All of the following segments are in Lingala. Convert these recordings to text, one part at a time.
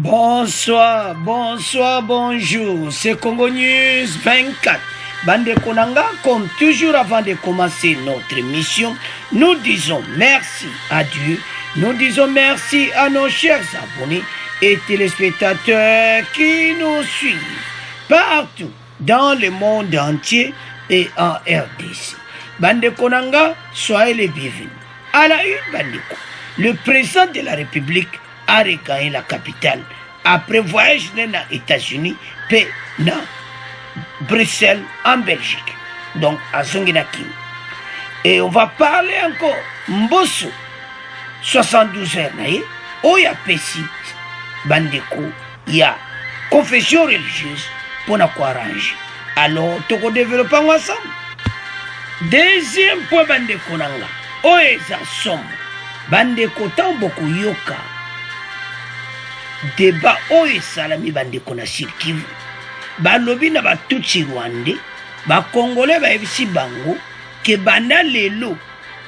Bonsoir, bonsoir, bonjour. C'est Congo News 24. Bande Konanga, comme toujours avant de commencer notre émission, nous disons merci à Dieu. Nous disons merci à nos chers abonnés et téléspectateurs qui nous suivent partout dans le monde entier et en RDC. Bande Konanga, soyez les bienvenus. À la une, Bandeko, le président de la République a regagné la capitale après voyage dans les États-Unis et dans Bruxelles en Belgique. Donc à Zonguinakim. Et on va parler encore Mbosso 72 heures naïe. Oya Pessi Bandeko, il y a confession religieuse pour nous arranger. Alors tu peux développer ensemble. Deuxième point Bandeko nanga. Oeza somme Bandeko tamboko yoka. Débat oyo salami bandeko na Sud Kivu balobi na batutsi rwandais bakongole bayebisi bango ke banda lelo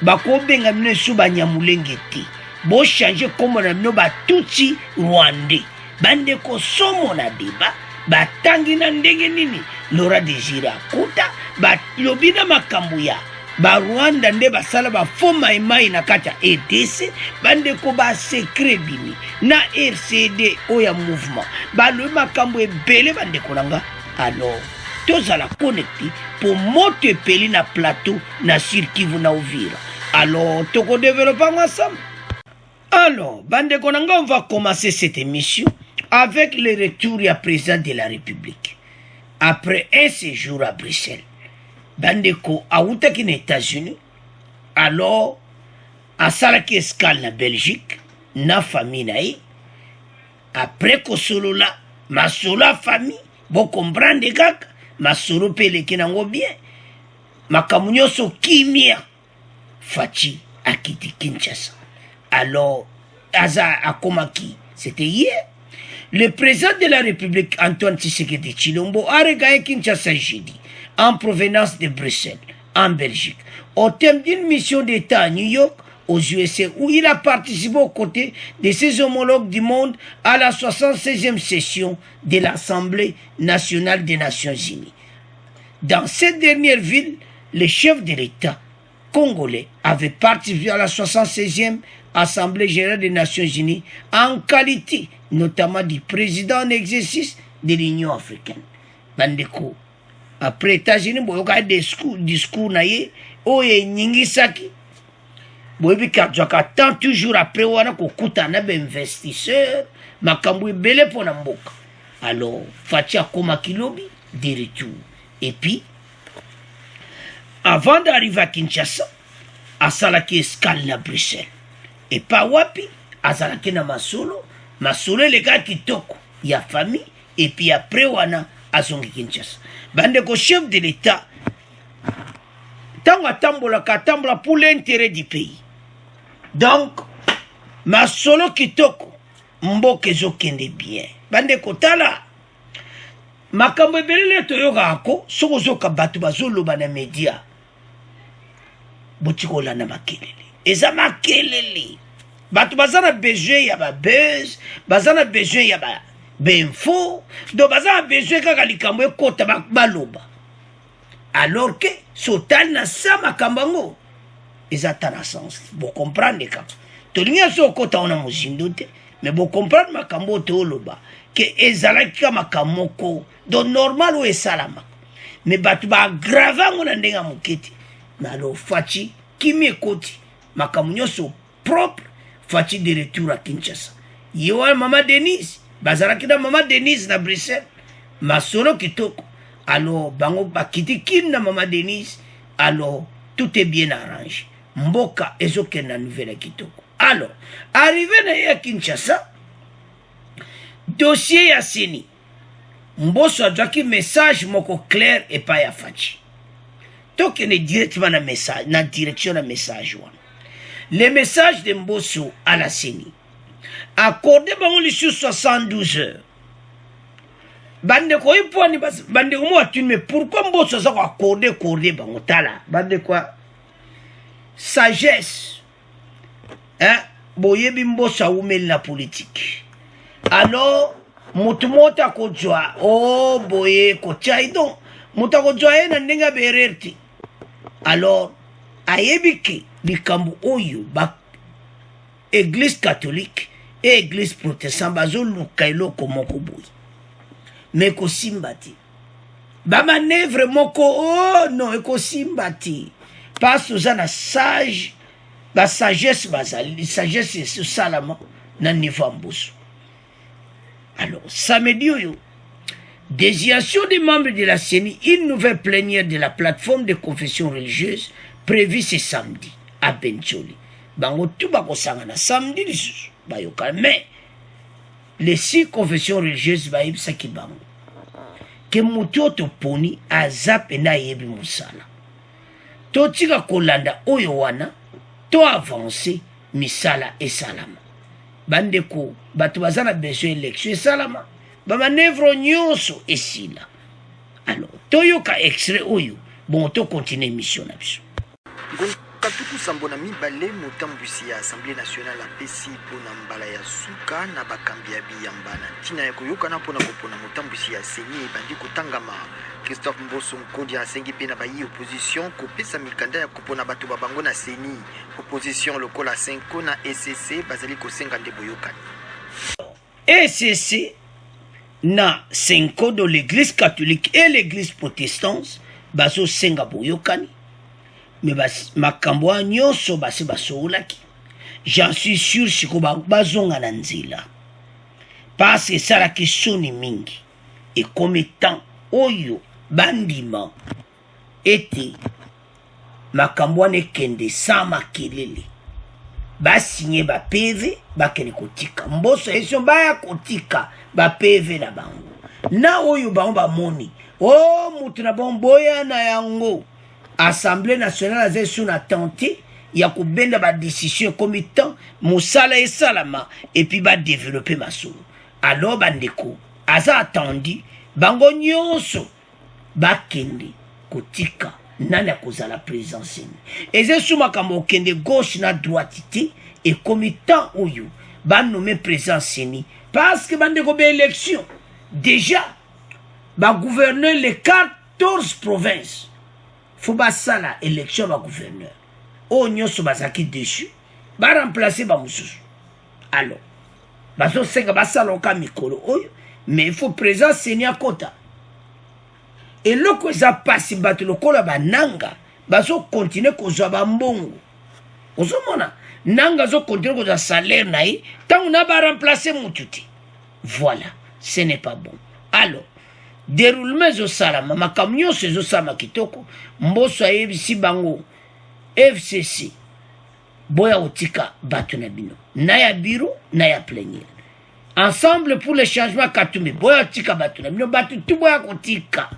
bakobenga mino esu banyamulenge te bochange kombo na mino batutsi rwandais bandeko somo na débat batangi na ndenge nini Laura Désiré Akota balobi na makambo ya Rwanda nde basala bafo maimai na kati ya EDC bandeko secret bimi na RCD oya mouvement balobi makambo ebele bandeko nanga. Alors tozala connecté pour moto epeli na plateau na Sud Kivu na Uvira. Alors toko développer ensemble. Alors bandeko nanga, on va commencer cette émission avec le retour du président de la République après un séjour à Bruxelles. Bandeko autaki na États-Unis, alors asalaki escale na Belgique na famille naï. Après kosolo la masolo a famille bo comprendre kaka masolo pele kinango bien makambo nyonso kimia Fachi akiti Kinshasa. Alors aza akomaki, c'était hier. Le président de la République Antoine Tshisekedi Tshilombo a regagné Kinshasa jeudi en provenance de Bruxelles, en Belgique, au thème d'une mission d'État à New York, aux USA, où il a participé aux côtés de ses homologues du monde à la 76e session de l'Assemblée nationale des Nations Unies. Dans cette dernière ville, le chef de l'État congolais avait participé à la 76e Assemblée générale des Nations Unies en qualité notamment du président en exercice de l'Union africaine. Bandeko, après États-Unis, boyoka discours na ye oye nyingisaki boyebi kadzwaka tant toujours après wana kokutana ba investisseur makambo ebele pona mboka. Alors Fachi akomaki lobi de retour. Et puis avant d'arriver à Kinshasa asalaki escale na Bruxelles et pas wapi azalaki na masolo elega kitoko ya famille. Et puis après wana azongi Kinshasa. Bandeko chef de l'État tango atambola pour l'intérêt du pays. Donc masolo kitoko mboka ezokende bien. Bandeko tala makambo ebele toyoka ako soko ozoka bato bazoloba na media botikola na makelele eza makelele bato baza na besoin ya babuzz baza na besoin ya info donc baza na besoin kaka likambo ekota baloba. Alors que sotali na sa makambo yango eza ta na sens bocomprendre kaka tolingi aso okota ona mozindo te mais bocomprendre makambo te oloba ke ezalaki ka makambo moko donc normal oyo esalamaka mais bato baagrave yango na ndenge ya moke te. Mais alors Fachi kimi ekoti makambo nyonso propre. Fachi de retour à Kinshasa ye wana mama Denise bazalaki na mama Denise na Bruxelles masolo kitoko. Alors bango bakiti kini na mama Denise. Alors tout est bien arrangé mboka ezokende na nouvelle kitoko. Alors arrivé na ye à Kinshasa dossier ya seni Mbosso azwaki message moko clair et pas ya Fachi tokende directement na message na direction na message wana. Le message de Mbosso à la CENI accordé bango sur 72 heures. Bandeko yiponi bandeko mo atuni, mais pourquoi Mbosso ça accordé bango tala bandeko sagesse boyebi Mbosso awumeli na politique alors mutu mota kojwa oh boye kochai donc muta kojwa ena ndenge bererti alors ayebiki likambu oyo ba église catholique et église protestante bazoluka eloko moko boye mais kosimba te bamanevre moko oh non ekosimba te parce oza na sage basagesse bazali sagesse esalama na niveau ya mboso. Alors samedi oyo désignation des membres de la CENI, une nouvelle plénière de la plateforme de confession religieuse prévue ce samedi à Bencholi. Bango tout bakosangana samedi lisusu bayoka mais les 6 confessions religieuses bayebisaki bango ke mutu oyo toponi aza pena ayebi mosala totika kolanda oyo wana to avance misala esalama bandeko bato baza na besoin élection esalama bamanevre nyonso esila. Alors toyoka extrait oyo bon to continue mission na biso. Katuku Sambona mibale motambwisi ya Assemblée nationale apesi mpona mbala ya suka na bakambi ya biyambana ntina ya koyokana mpona kopona motambwisi ya CENI ebandi kotangama. Christophe Mboso Nkodi asengi mpe na bayi opposition kopesa mikanda ya kopona bato babango na CENI. Opposition lokola Senko na ECC bazali kosenga nde boyokani. ECC na Senko de l'église catholique et l'église protestante bazosenga boyokani. Mais makambo nyonso basi basoulaki j'en suis sûr siko bazonga na nzela parce que ça la question ni mingi et comme étant oyo bandima ete makambo ne kende sans makelele basigné ba PV bakene kotika mboso esio baya kotika ba PV na bango na oyo bango bamoni oh mutu na bomboya na yango. Assemblée nationale a sous na tenté ya kubenda ba décision commitant musala et salama et puis ba développer maso. Alors bandeko aza attendu bango nyonso ba kende kotika nana kozala présence et c'est sous makambo kende gauche na droite et commitant oyo ba nommé présence ni parce que bandeko ba élection déjà ba gouverneur les 14 provinces. Faut pas ça la élection ba gouverneur. O nyonso bazaki déchu. Ba remplacer ba mususu. Alors, bazo senga basala oka mikolo oyo, mais il faut présent Seigneur kota. Et loko za pasi bato lokola ba nanga, bazo continuer kozwa ba mbongo. Ozomona, nanga zo continuer kozwa salaire na ye, tant na ba remplacer mututi. Voilà, ce n'est pas bon. Alors, déroulement zo salama makamyo sezo sama kitoko mboso ayebisi bango FCC boya otika bato na bino na ya biro na ya plénière ensemble pour le changement katumbi boya otika bato na bino bato tout boya kotika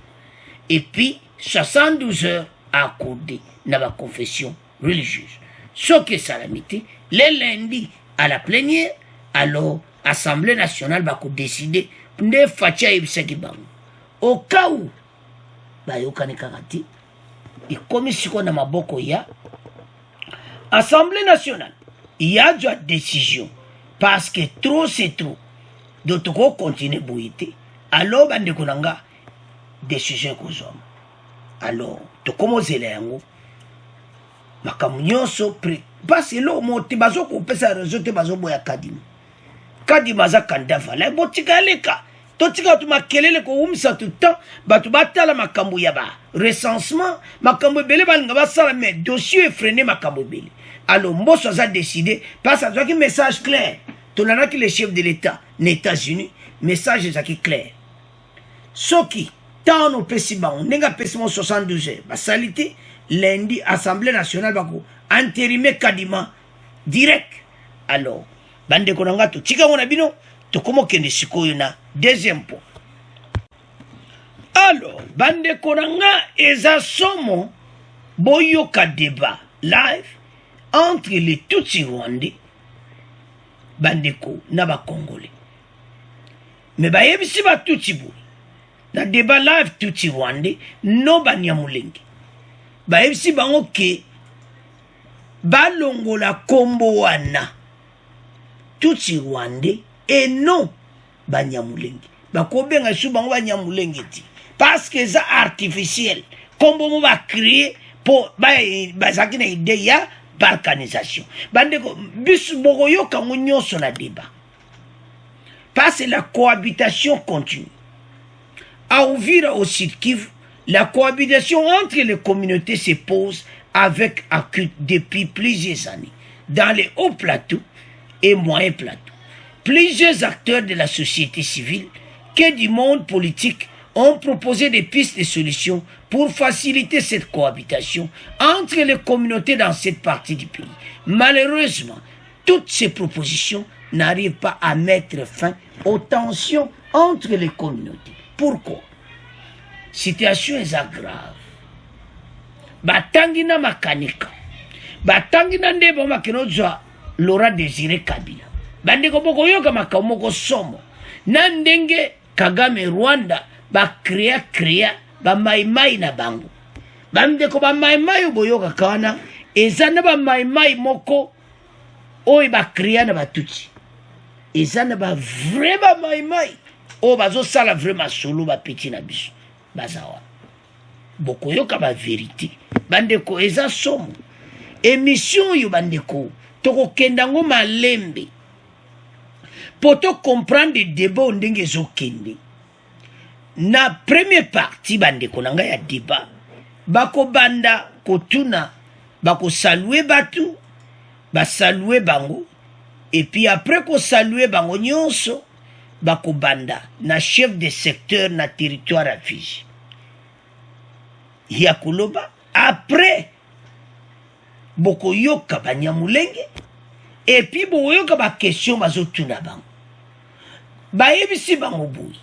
et puis 72 heures accordées na ba confession religieuse ce que salamité les lundis à la plénière alors Assemblée nationale va décider nde facha yebisaki bango. Au cas où bayokani kakati ikomi siko na maboko ya Assemblée nationale il y a déjà décision parce que trop c'est trop d'autres continuer boité alors bande konanga décision kozoma alors to komozela yango makamu nyonso pre parce que lo moti bazo ko pesa réseau te bazo boya kadima za kandafa la botika leka totika tu makelele ko umisa tout temps batu batala makambo ya ba recensement makambo belé balinga basala mais dossier freiner makambo belé alors mboso a décidé parce que message clair tonana ki le chef de l'état des États-Unis message za ki clair soki tant no pesiba on nenga pesimo 72 heures ba salité lundi Assemblée nationale bako entérimer kadima direct alors bande konanga to tika mona bino to komo kende sikoyo na deuxième point. Alors bande konanga eza somo boyoka débat live entre les Tutsi rwandais bandeko na ba congolais mais ba yebisi ba Tutsi bo na débat live Tutsi rwandais no banyamulenge ba yebisi bango ke balongola kombo wana Tutsi rwandais et non banyamulenge bakobenga su bango banyamulenge ti parce que ça artificiel kombo mo ba créer pour bazaki na idée ya balkanisation bandeko bisu bokoyo kango nyonso na débat parce que la cohabitation continue à Uvira au Sud Kivu. La cohabitation entre les communautés se pose avec acute depuis plusieurs années dans les hauts plateaux et moyens plateaux. Plusieurs acteurs de la société civile que du monde politique ont proposé des pistes de solutions pour faciliter cette cohabitation entre les communautés dans cette partie du pays. Malheureusement, toutes ces propositions n'arrivent pas à mettre fin aux tensions entre les communautés. Pourquoi? Situation est grave. Batangina makanika. Batangina ndebo makinozwa Laurent Désiré Kabila. Bandeko boko yoka makamoko somo. Nandenge Kagame Rwanda ba créa ba maimai na bango. Bandeko ba maimai boyoka kana ezana ba maimai moko oyi ba créa na batuchi. Ezana ba vrai ba maimai o bazo sala vraiment solo ba petit na biso. Bazawa boko yoka ba vérité bandeko eza somo émission yo bandeko toko kendango malembe poto comprendre des débats ndenge zo kende na première partie bandeko nanga ya débat bako banda kotuna bako saluer batu ba saluer bango et puis après ko saluer bango nyonso bako banda na chef de secteur na territoire à Fiji. Yakuloba après boko yoka banyamulenge et puis boko yoka ba question bazotuna bango. Ba yebisi bango boui.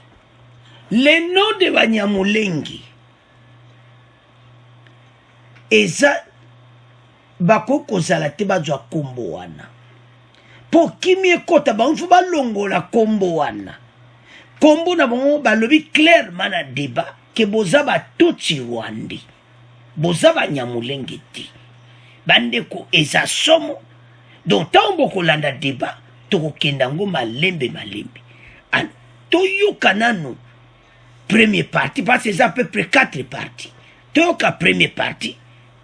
Le nom de banyamulenge eza bako kozala te bazwa kombo wana. Po kimi ekota bango ba longola kombo wana. Kombo na bango balobi clairement na débat que boza ba tutsi Rwandi. Boza ba nyamulenge ti. Bandeko eza somo. Donc tant boko landa débat toko kendango malembe. An toyoka nano premier partie parce que ça à peu près 4 parties. Toyoka premier partie.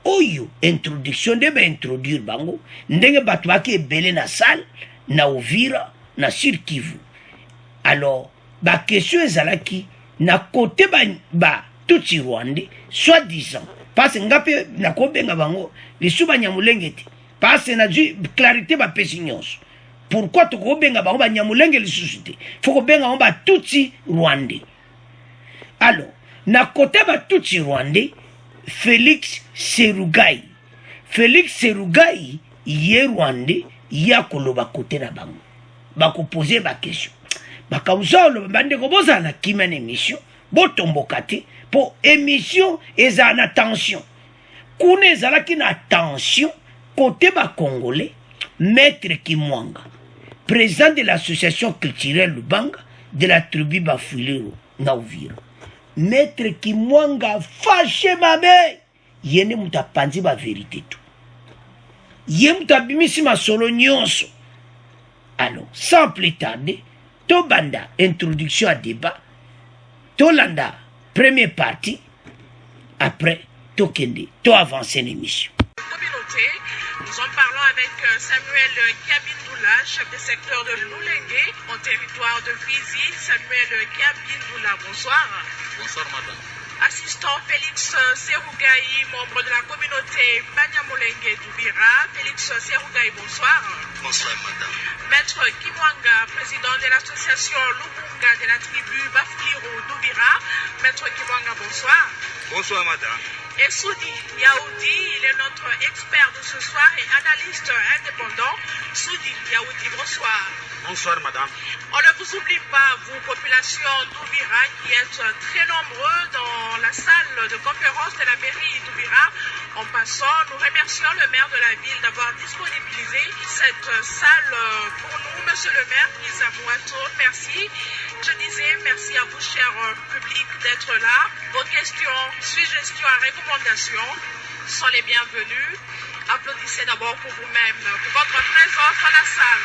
Oyo introduction de introduire bango ndenge batu baki ebele na salle na Uvira na Sud Kivu. Alors ba question ezalaki na côté ba tutsi Rwandais soi-disant parce ngape na kobenga bango lisuba nyamulenge te parce na ju clarité ba pesi nyonso. Pourquoi to kobenga bango ba nyamulenge lisusu te faut kobenga bango ba tutsi Rwandais. Alors na côté ba tutsi Rwandais Félix Serugai yé Rwandais ya koloba côté na bango bako poser ba question bakamuzolo bande ko boza na kimene émission botomboka te pour émission eza na tension kuna ezala ki na tension côté ba congolais maître Kimwanga président de l'association culturelle Lubanga de la tribu Bafulero na Uvira. Maître Kimwanga fâché mame yene muta panzi ba vérité tout yé muta bimisi ma solo nyonso. Alors sans plus tarder to banda introduction à débat to landa première partie après to kende to avancer l'émission. Communauté, nous en parlons avec Samuel Kabindoula, chef de secteur de Lulenge, en territoire de Fizi. Samuel Kabindoula, bonsoir. Bonsoir, madame. Assistant Félix Serugai, membre de la communauté Banyamulenge d'Uvira. Félix Serugai, bonsoir. Bonsoir, madame. Maître Kimwanga, président de l'association Lubunga de la tribu Bafulero d'Uvira. Maître Kimwanga, bonsoir. Bonsoir, madame. Et Soudi Yaoudi, il est notre expert de ce soir et analyste indépendant. Soudi Yaoudi, bonsoir. Bonsoir, madame. On ne vous oublie pas, vous, population d'Uvira, qui êtes très nombreux dans la salle de conférence de la mairie d'Uvira. En passant, nous remercions le maire de la ville d'avoir disponibilisé cette salle pour nous. Monsieur le maire, Isa Mouato, merci. Je disais merci à vous, cher public, d'être là. Vos questions, suggestions et recommandations sont les bienvenues. Applaudissez d'abord pour vous-même, pour votre présence dans la salle.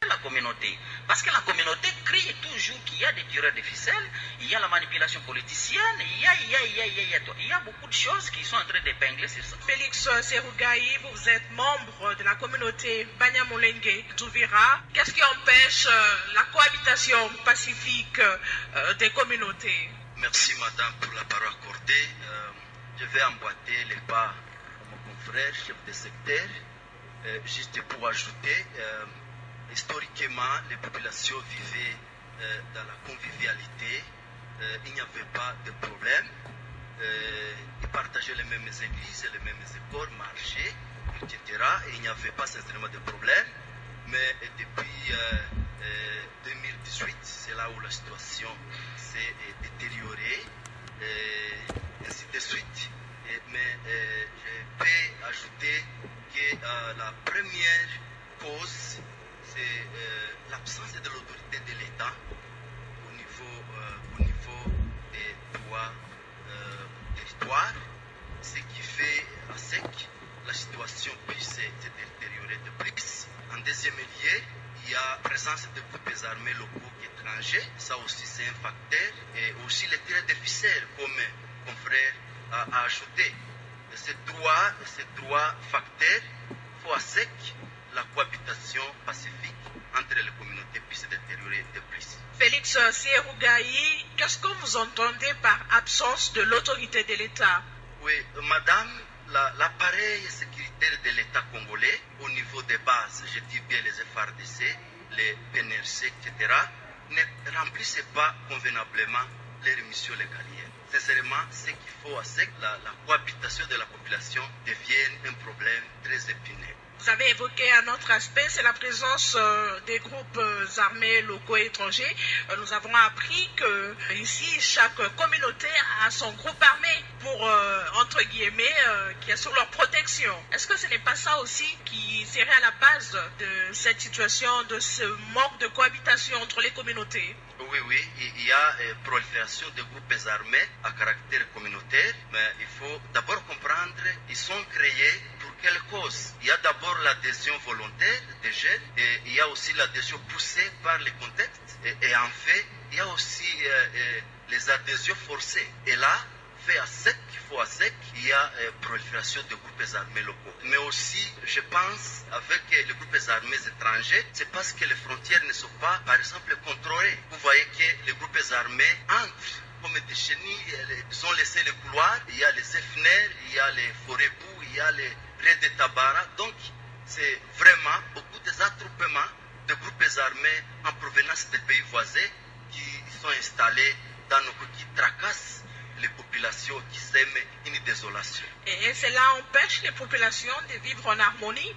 La communauté, Parce que la communauté crie toujours qu'il y a des tireurs de ficelles, il y a la manipulation politicienne, il y a beaucoup de choses qui sont en train d'épingler sur ça. Félix Serougaï, vous êtes membre de la communauté Banyamulenge d'Uvira. Qu'est-ce qui empêche la cohabitation pacifique des communautés? Merci madame pour la parole accordée. Je vais emboîter les pas de mon confrère, chef de secteur, juste pour ajouter, historiquement, les populations vivaient dans la convivialité, il n'y avait pas de problème, ils partageaient les mêmes églises, les mêmes écoles, marchés, etc. Et il n'y avait pas sincèrement de problème, mais depuis 2018, c'est là où la situation s'est détériorée, ainsi de suite. Mais je peux ajouter que la première cause, c'est l'absence de l'autorité de l'État au niveau des trois territoires, ce qui fait à sec la situation puisse se détériorer de plus. En deuxième lieu, il y a présence de groupes armés locaux étrangers, ça aussi c'est un facteur, et aussi les tirs de ficelles, comme mon frère a ajouté. Ces trois facteurs font à sec la cohabitation pacifique entre les communautés puisse se détériorer de plus. Félix Serougaï, qu'est-ce que vous entendez par absence de l'autorité de l'État? Oui, madame, l'appareil sécuritaire de l'État congolais, au niveau des bases, je dis bien les FARDC, les PNRC, etc., ne remplissent pas convenablement les missions légalières. Sincèrement, ce qu'il faut, c'est que la cohabitation de la population devienne un problème très épineux. Vous avez évoqué un autre aspect, c'est la présence des groupes armés locaux et étrangers. Nous avons appris que ici, chaque communauté a son groupe armé pour, entre guillemets, qui assure leur protection. Est-ce que ce n'est pas ça aussi qui serait à la base de cette situation, de ce manque de cohabitation entre les communautés? Oui, il y a prolifération de groupes armés à caractère communautaire, mais il faut d'abord comprendre, ils sont créés pour quelle cause? Il y a d'abord l'adhésion volontaire des jeunes, et il y a aussi l'adhésion poussée par les contextes, et en fait, il y a aussi les adhésions forcées. Et là, fait à sec, il y a prolifération de groupes armés locaux. Mais aussi, je pense, avec les groupes armés étrangers, c'est parce que les frontières ne sont pas, par exemple, contrôlées. Vous voyez que les groupes armés entrent comme des chenilles, ils ont laissé les couloirs, il y a les FNR, il y a les Forebou, il y a les Raids de Tabara. Donc, c'est vraiment beaucoup des attroupements de groupes armés en provenance des pays voisins qui sont installés dans nos pays, qui tracassent les populations, qui sèment une désolation. Et cela empêche les populations de vivre en harmonie?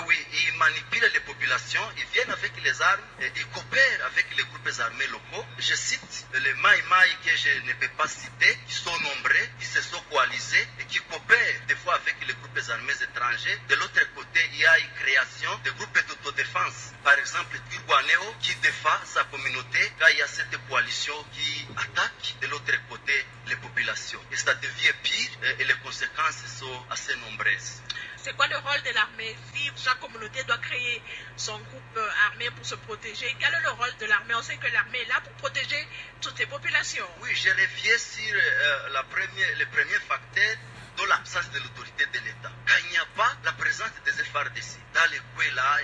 Oui, ils manipulent les populations, ils viennent avec les armes, et ils coopèrent avec les groupes armés locaux. Je cite les Maïmaï que je ne peux pas citer, qui sont nombreux, qui se sont coalisés et qui coopèrent des fois avec les groupes armés étrangers. De l'autre côté, il y a une création de groupes d'autodéfense. Par exemple, Twirwaneho qui défend sa communauté quand il y a cette coalition qui attaque de l'autre côté les populations. Et ça devient pire et les conséquences sont assez nombreuses. C'est quoi le rôle de l'armée? Si chaque communauté doit créer son groupe armé pour se protéger, quel est le rôle de l'armée? On sait que l'armée est là pour protéger toutes les populations. Oui, je reviens sur le premier facteur de l'absence de l'autorité de l'État. Quand il n'y a pas la présence des FARDC, dans les coins là,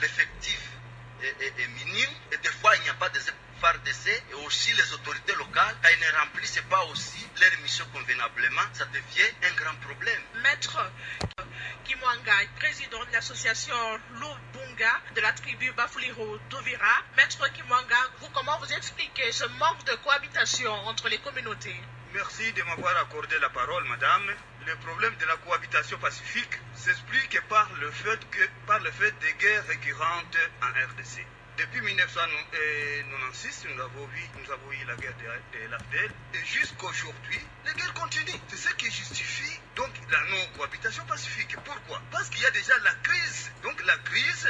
l'effectif est minime et des fois il n'y a pas de FARDC et aussi les autorités locales, quand ils ne remplissent pas aussi leurs missions convenablement, ça devient un grand problème. Maître Kimwanga, président de l'association Lubunga de la tribu Bafuliro d'Uvira. Maître Kimwanga, comment vous expliquez ce manque de cohabitation entre les communautés? Merci de m'avoir accordé la parole, madame. Le problème de la cohabitation pacifique s'explique par le fait des guerres récurrentes en RDC. Depuis 1996, nous avons eu la guerre de l'AFDEL et jusqu'à aujourd'hui, les guerres continuent. C'est ce qui justifie donc la non-cohabitation pacifique. Pourquoi? Parce qu'il y a déjà la crise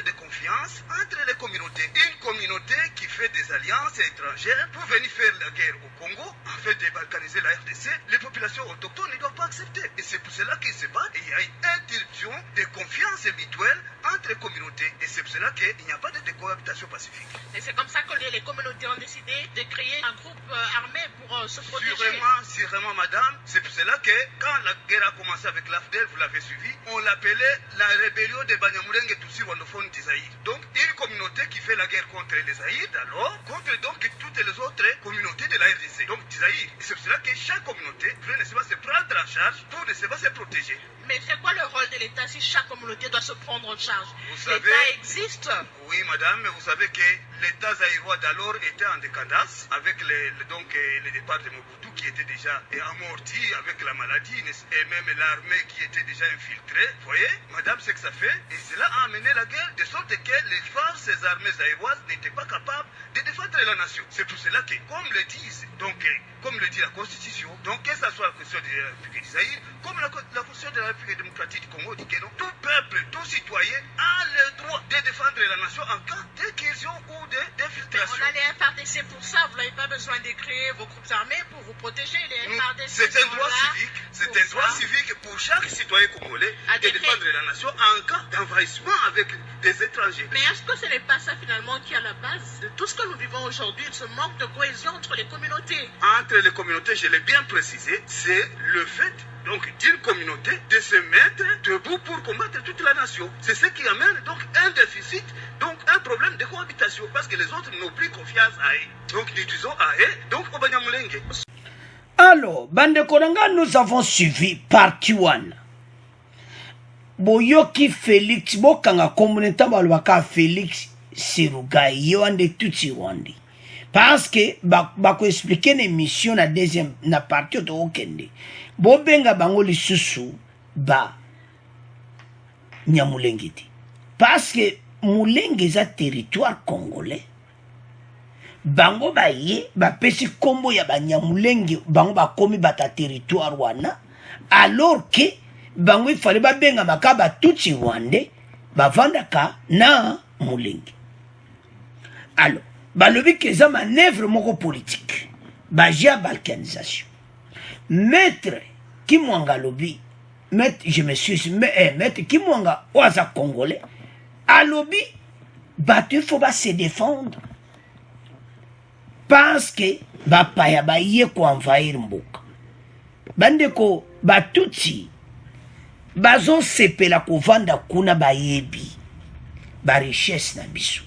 de confiance entre les communautés. Une communauté qui fait des alliances étrangères pour venir faire la guerre au Congo, afin de balkaniser la RDC, les populations autochtones ne doivent pas accepter. Et c'est pour cela qu'ils se battent et il y a une interruption de confiance mutuelle entre les communautés. Et c'est pour cela qu'il n'y a pas de cohabitation pacifique. pacifique. Et c'est comme ça que les communautés ont décidé de créer un groupe armé pour se protéger. Sûrement, madame. C'est pour cela que quand la guerre a commencé avec l'AFDEL, vous l'avez suivi, on l'appelait la rébellion des Banyamulenge Tutsi Wandophones du Zaïre. Donc, une communauté qui fait la guerre contre les Zaïres, alors contre donc toutes les autres communautés de la RDC. Donc, du Zaïre. Et c'est pour cela que chaque communauté veut ne pas se prendre en charge pour ne pas se protéger. Mais c'est quoi le rôle de l'État si chaque communauté doit se prendre en charge? L'État existe. Oui, madame, mais vous savez que l'État zaïrois d'alors était en décadence avec le départ de Mobutu qui était déjà amorti avec la maladie et même l'armée qui était déjà infiltrée. Vous voyez, madame, c'est que ça fait. Et cela a amené la guerre de sorte que les forces armées zaïroises n'étaient pas capables de défendre la nation. C'est pour cela que, comme le disent, comme le dit la Constitution, donc que ce soit la Constitution de la République du Zaïre, comme la Constitution de la République démocratique du Congo dit que non, tout peuple, tout citoyen a le droit de défendre la nation en cas d'incursion ou d'infiltration. On a les FARDC pour ça, vous n'avez pas besoin de créer vos groupes armés pour vous protéger. Les FARDC c'est un droit civique, c'est un droit civique pour chaque citoyen congolais de défendre la nation en cas d'envahissement avec des étrangers. Mais est-ce que ce n'est pas ça finalement qui est à la base de tout ce que nous vivons aujourd'hui, ce manque de cohésion entre les communautés? Entre les communautés, je l'ai bien précisé, c'est le fait donc d'une communauté de se mettre debout pour combattre toute la nation. C'est ce qui amène donc un déficit, donc un problème de cohabitation, parce que les autres n'ont plus confiance à eux. Donc nous disons à eux, donc au Banyamulenge. Alors, Bande Koranga, nous avons suivi partie 1. Boyoki Félix, Bokanga Komuneta Balwaka Félix Serugai, Yoande Tutsi Wandi. Parce que, bako expliquer une mission na deuxième, na partie de Okende. Bobenga bango li susu, ba, Nyamulengiti. Parce que, Mulenge za territoire congolais. Bango ba ye, ba pesi kombo ya ba Nyamulenge, bango ba komi bata territoire wana. Alors que, bango il fallait ba benga makaba tutsi wande, ba vandaka na Mulenge. Alors, balobi que ça manœuvre moko politique bajia balkanisation maître Kimwanga lobi maître je me suis maître Kimwanga oaza congolais alobi batu il faut se défendre parce que bapaya baye ko envahir mboka bandeko batutsi bazon sepela kovanda kuna bayebi ba richesse na biso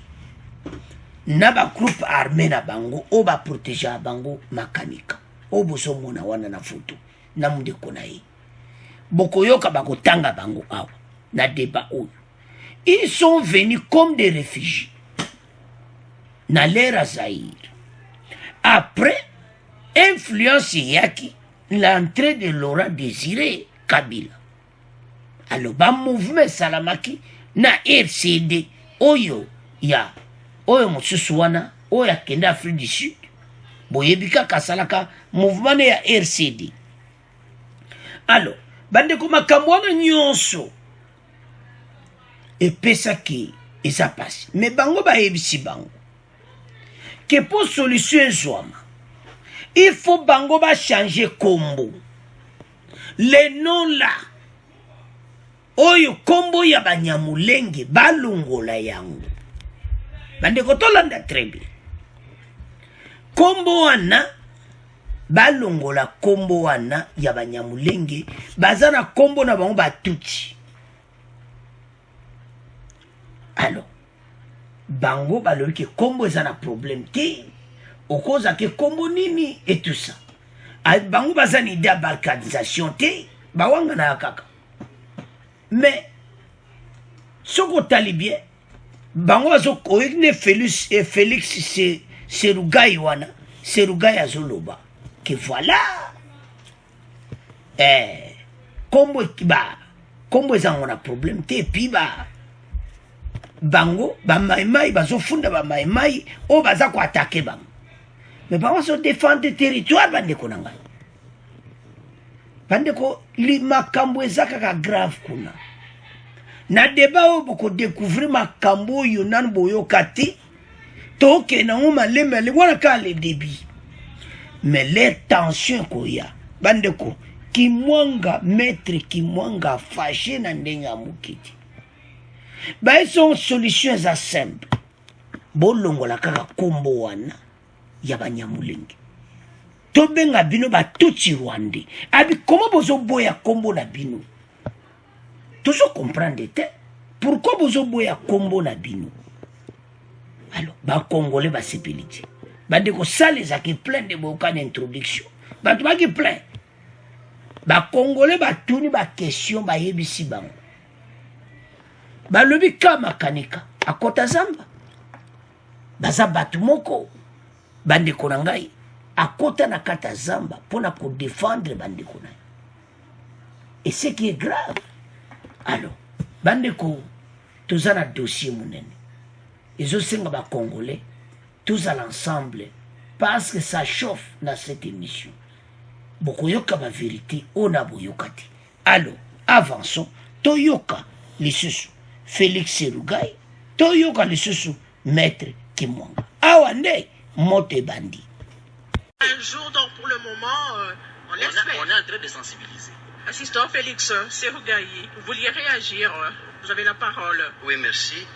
na ba groupe armé na bango o ba protéger bango makanika o boso mona wana na photo na munde konayi bokoyoka bakotanga bango awa na débat oyo ils sont venus comme des réfugiés na l'ère Zaïre après influence yaki l'entrée de Laurent Désiré Kabila alors ba mouvement salamaki na RCD oyo ya oyo mosusu wana oyo akende Afrique du Sud boyebika kasalaka mouvement ya RCD. Alors bandeko makambo wana nyonso epesaki eza pasi mais bango bayebisi bango que pour solution ezwama il faut bango ba changer kombo le nom là oyo kombo ya Banyamulenge balongola yango bandeko tolanda très bien kombo wana balongola kombo wana ya Banyamulenge bazana kombo na bango batutsi. Alors bango balobi ke kombo ezana problème te okoza ke kombo nini et tout ça bango bazana idée ya balkanisation te bawanga na kaka mais soko tali bien bango bazo koyine Félix Serugai wana Serugai azoloba que voilà kombo ezango na problème te puis bango ba maimai bazo funda ba maimai o baza ko attaquer bango mais bango so défendre territoire bandeko na ngai bandeko li makambo ezaka ka grave kuna na débat o boko découvrir makambo oyo nanu boyoka te toke na ngoma lemele wana ka le débit mais les tensions koya bandeko Kimwanga maître Kimwanga fâché na ndenga mukiti ba son solutions à simple bolongola kaka kombo wana ya banyamulenge tobenga bino batutsi rwandais abi comment bozoboya kombo na bino tozo comprendre te pourquoi bozoboya kombo na bino alors bakongolais basepeli te bandeko sala ezaki plein de bokana introduction bato baki plein bakongolais batuni bakestion bayebisi bango balobi ka makanika akota zamba baza bato moko bandeko na ngai akota na kata zamba mpona kodefendre bandeko na ye et ce qui est grave alors bandeko toza na dossier monene ezosenga bakongolais tous à l'ensemble parce que ça chauffe dans cette émission bokoyoka bavérité ona boyoka te alors avançons toyoka lisusu Félix Serugai toyoka lisusu maître Kimwanga awa nde moto ebandi un jour donc pour le moment on est en train de sensibiliser. Assistant Félix Serugai, vous vouliez réagir, vous avez la parole. Oui, merci.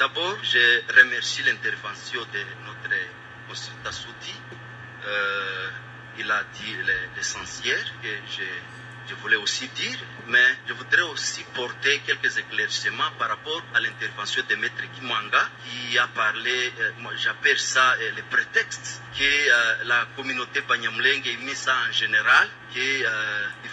D'abord, je remercie l'intervention de notre consultant Souti. Il a dit l'essentiel que je voulais aussi dire, mais je voudrais aussi porter quelques éclaircissements par rapport à l'intervention de Maître Kimwanga qui a parlé, moi j'appelle ça le prétexte que la communauté Banyamulenge a mis ça en général, que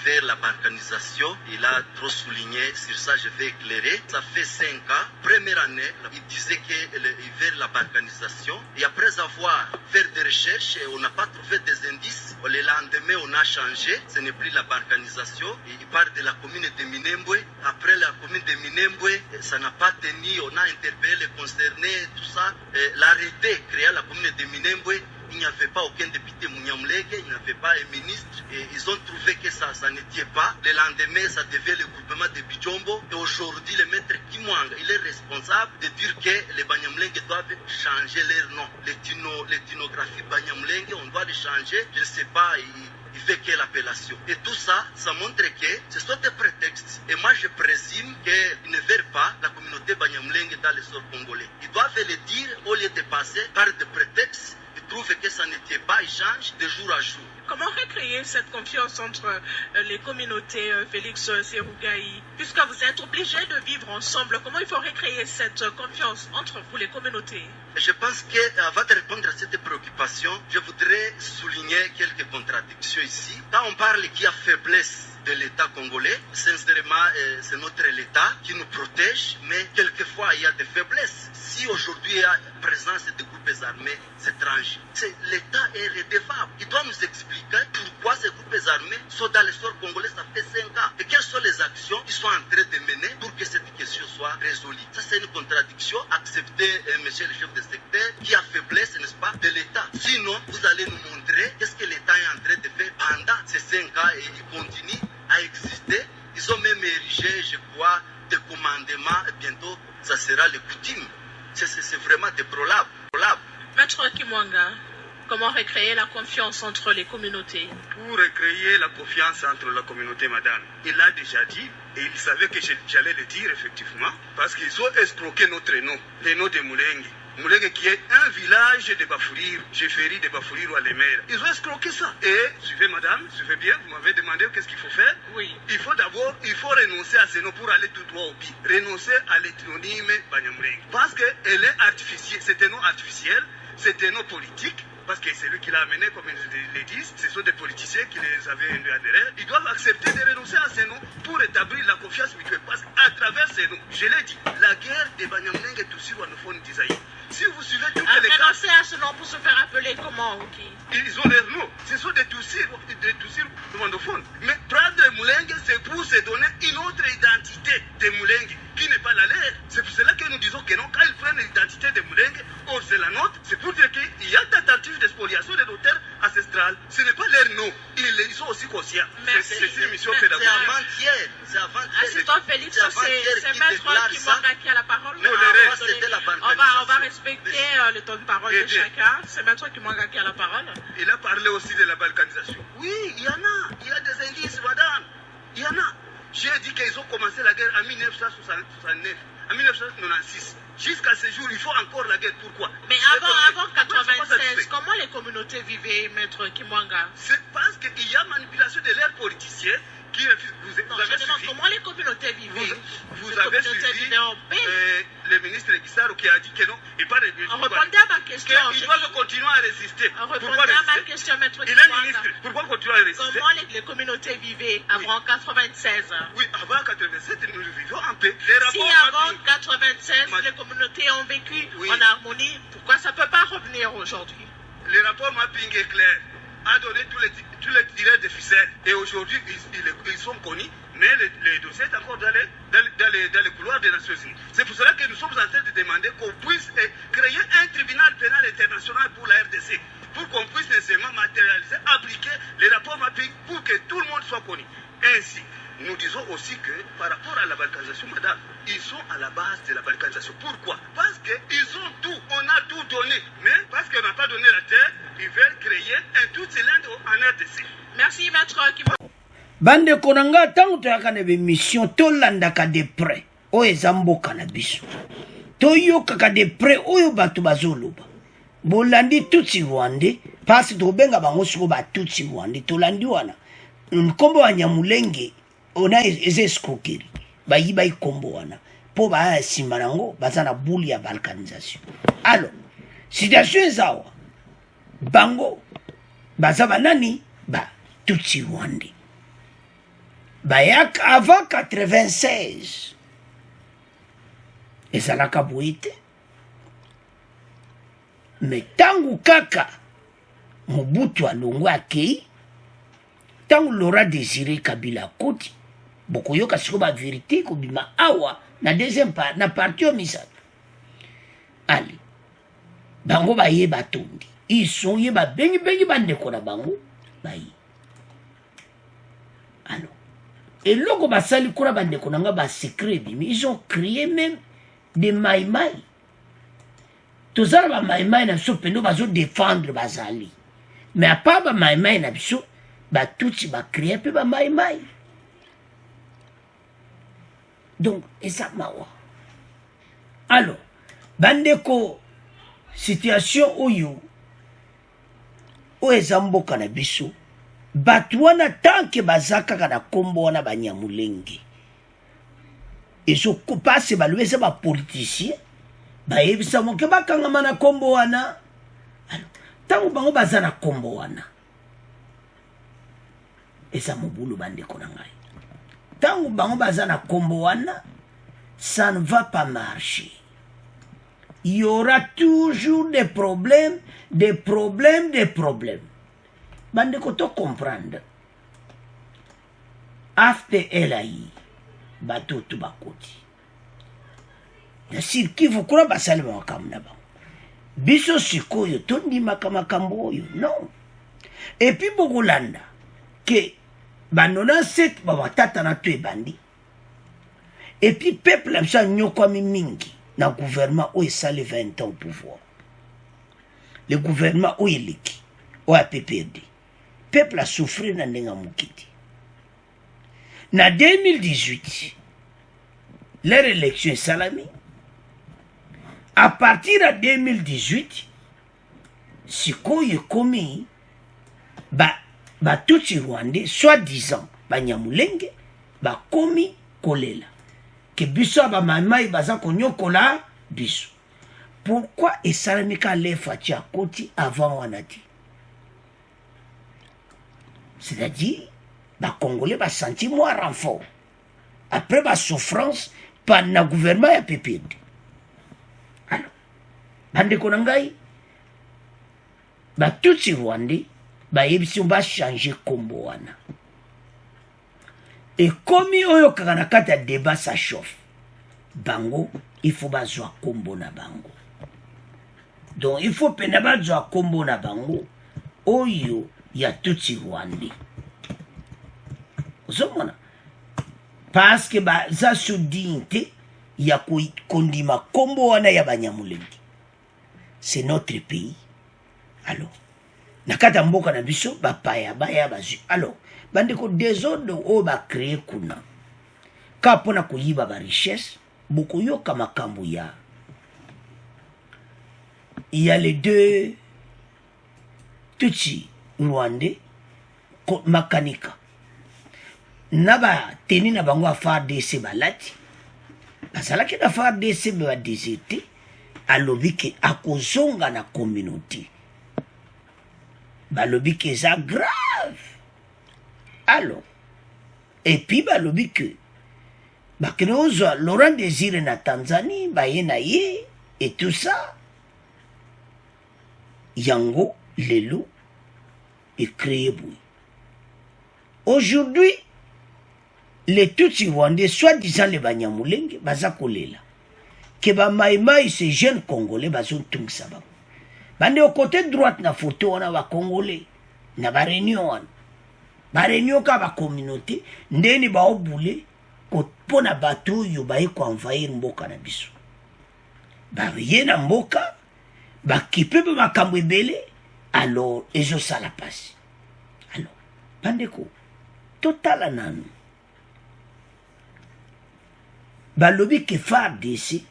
vers la balkanisation, il a trop souligné, sur ça je vais éclairer. Ça fait 5 ans, première année, il disait que vers la balkanisation, et après avoir fait des recherches, on n'a pas trouvé des indices. Le lendemain, on a changé, ce n'est plus la balkanisation. Il parle de la commune de Minembwe. Après la commune de Minembwe, ça n'a pas tenu, on a interpellé les concernés, tout ça. L'arrêté créant la commune de Minembwe, il n'y avait pas aucun député Munyamulenge, il n'y avait pas un ministre. Et ils ont trouvé que ça n'était pas. Le lendemain, ça devait le groupement de Bijombo. Et aujourd'hui, le maître Kimwanga, il est responsable de dire que les Banyamulenge doivent changer leur nom. L'ethnographie Banyamulenge, on doit le changer. Je ne sais pas, il fait quelle appellation. Et tout ça, ça montre que ce sont des prétextes. Et moi, je présume qu'ils ne veulent pas la communauté Banyamulenge dans le sol congolais. Ils doivent le dire au lieu de passer par des prétextes. Ils trouvent que ça n'était pas, ils changent de jour à jour. Comment recréer cette confiance entre les communautés, Félix Serugai? Puisque vous êtes obligés de vivre ensemble, comment il faut recréer cette confiance entre vous, les communautés? Je pense qu'avant de répondre à cette préoccupation, je voudrais souligner quelques contradictions ici. Quand on parle qu'il y a faiblesse de l'État congolais, sincèrement, c'est notre État qui nous protège, mais quelquefois il y a des faiblesses. Si aujourd'hui il y a présence de groupes armés étrangers, l'État est redevable. Il doit nous expliquer pourquoi ces groupes armés sont dans le sol congolais, ça fait 5 ans. Et quelles sont les actions qu'ils sont en train de mener pour que cette question soit résolue. Ça, c'est une contradiction. Accepter, monsieur le chef de secteur, qui a faiblesse, n'est-ce pas, de l'État. Sinon, vous allez nous montrer qu'est-ce que l'État est en train de faire pendant ces 5 ans et il continue à exister. Ils ont même érigé, je crois, des commandements et bientôt, ça sera le coutume. C'est vraiment déplorable. Maître Kimwanga, comment recréer la confiance entre les communautés? Pour recréer la confiance entre la communauté, madame, il l'a déjà dit et il savait que j'allais le dire effectivement parce qu'ils ont escroqué notre nom, le nom de Mulenge. Mulenge qui est un village de Bafourir, Jéféry de Bafourir ou à l'Emera. Ils ont escroqué ça. Et, suivez madame, suivez bien, vous m'avez demandé qu'est-ce qu'il faut faire. Oui. Il faut renoncer à ce nom pour aller tout droit au but. Renoncer à l'ethnyme Banyamulenge. Parce qu'elle est artificielle, c'est un nom artificiel, c'est un nom politique. Parce que c'est lui qui l'a amené, comme ils le disent, ce sont des politiciens qui les avaient induits en erreur. Ils doivent accepter de renoncer à ces noms pour établir la confiance mutuelle. Parce qu'à travers ces noms, je l'ai dit, la guerre des Banyamulenge est aussi wanophone d'Isaïe. Si vous suivez toutes les cas... Renoncer à ce nom pour se faire appeler comment, ok? Ils ont leur nom. Ce sont des Tutsis wandophones. Mais prendre Mulenge, c'est pour se donner une autre identité de Mulenge qui n'est pas la leur. C'est pour cela que nous disons que non, quand ils prennent l'identité de Mulenge, or c'est la nôtre, c'est pour dire qu'il y a tentative de spoliation de nos terres ancestrales. Ce n'est pas leur nom. Ils sont aussi conscients. C'est une mission pédagogique. C'est avant-hier. Assistant Félix, c'est Maître Kimwanga qui a la parole. Non, le reste, c'était la on va respecter le temps de parole de chacun. C'est Maître Kimwanga qui a la parole. Il a parlé aussi de la balkanisation. Oui, il y en a. Il y a des indices, madame. Il y en a. J'ai dit qu'ils ont commencé la guerre en 1969. En 1996. Jusqu'à ce jour, il faut encore la guerre. Pourquoi? Mais avant 96, comment les communautés vivaient, Maître Kimwanga? C'est parce qu'il y a manipulation de leurs politiciens qui vous avez suivi. Comment les communautés vivaient? Vous avez suivi le ministre Guissaro qui a dit que non, et pas de... On répondait à ma question. Ils doivent continuer à résister. On répondait à ma question, Maître Kimwanga. Il est ministre. Pourquoi continuer à résister? Comment les communautés vivaient avant 96? Oui, avant 97, nous vivions en paix. Si avant 96, les communautés ont vécu en harmonie, pourquoi ça ne peut pas revenir aujourd'hui? Le rapport mapping est clair, a donné tous les tirets de ficelles. Et aujourd'hui, ils sont connus, mais le dossier est encore dans les couloirs des Nations Unies. C'est pour cela que nous sommes en train de demander qu'on puisse créer un tribunal pénal international pour la RDC, pour qu'on puisse nécessairement matérialiser, appliquer les rapports mapping pour que tout le monde soit connu. Ainsi, nous disons aussi que par rapport à la balkanisation, madame, ils sont à la base de la balkanisation. Pourquoi? Parce qu'ils ont tout, on a tout donné. Mais parce qu'on n'a pas donné la terre, ils veulent créer un tout cylindre en RDC. Merci, Maître. Bande konanga tango toyakana mission tolandaka de près oyo eza mboka na biso toyokaka de près oyo bato bazoloba bolandi tutsi rwande pasi tobenga bango siko batutsi rwande tolandi wana nkombo wa Nyamulenge ona eza escroquerie bayiba ikombo wana po baya nsima nango baza na buli ya balkanisation. Alors situation ezawa bango baza banani batutsi rwande bayak avant 96 ezalaka boye te me tangu kaka Mobutu alongo akei tangu Laurent Désiré Kabila akoti bokoyoka siko ba vérité kobima awa na deuxième part na parti o misato ali bango baye batondi ils sont yeba bengi bandeko na bango baye. Alors et logo basali kura bandeko nanga ba secret bimi ils ont créé même des maïmaï tozala ba maïmaï na biso pendo bazo défendre bazali mais à part ba maïmaï na biso ba tutsi ba créé pe ba maïmaï. Donc eza mawa. Alors bandeko situation oyo eza mboka na biso bato wana tanke bazaka kana kombo wana Banyamulenge ezokopase balobi eza bapoliticien bayebisa moke bakangama na kombo wana. Tango bango baza na kombo wana eza mobulu bandeko na ngai tango bango baza na kombo wana ça ne va pas marcher. Il y aura toujours des problèmes. Bande koto comprendre. After LAI, bato tu bakoti. Na sirki vukura basali makamna ba. Biso sikoyo tondi makamakambo yo. Non. Et puis Bogolanda que banona set babatata na tu bandi. Et puis peuple amsa nyokwa mingi na gouvernement où esali 20 ans au pouvoir. Le gouvernement où il est au PPRD. Peuple a souffert na ndenga mukiti. Na 2018, leur élection est salami. À partir de 2018, sikoyo komi ba tutsi rwandais soi-disant Banyamulenge ba komi kolela que biso ba mamai baza konyokola biso. Pourquoi esalamika le fati à côté avant wanati? C'est-à-dire ba Congolais ba senti moins renfort après ba souffrance par na gouvernement ya PPRD. Alors bande konangai ba tutsi rwandais ba yebisi ba changer kombo wana. Et comme oyo kaka kata débat ça chauffe. Bango, il faut bazwa kombo na bango. Donc il faut pena bazwa kombo na bango. Oyo ya tutsi rwandais. Ozomona. Parce que za sous dignité ya kondima kombo wana ya Banyamulenge. C'est notre pays. Alors, nakata mboka na biso bapaya baya bazu. Alors, bandeko désordre o ba créer kuna. Ka pona koyiba ba richesse, bokoyoka makambo ya il y a les deux Tutsi rwandais makanika naba teni na bango FARDC balati bazalaki na FARDC ba déserté alobi ke akozonga na communauté balobi ke eza grave alors et puis balobi ke bakene ozwa Laurent Désiré na Tanzanie baye na ye et tout ça yango lelo est créé boui. Aujourd'hui, les Tutsi rwandais, soi-disant les Banyamulenge, baza kolela. Que ba maïmaï, ces jeunes Congolais, bazon tung sabab. Bande au côté droite na photo, on a ba Congolais. Na ba réunion. Ba réunion ka ba communauté, ndeni ba oboulé, ko pona bateau yo ba ko envahir mboka na biso. Ba yena mboka, ba kipe ba makambo ebele. Alors, et je ça la passe. Alors, Bandeko, total ananu. Balobi ke FARDC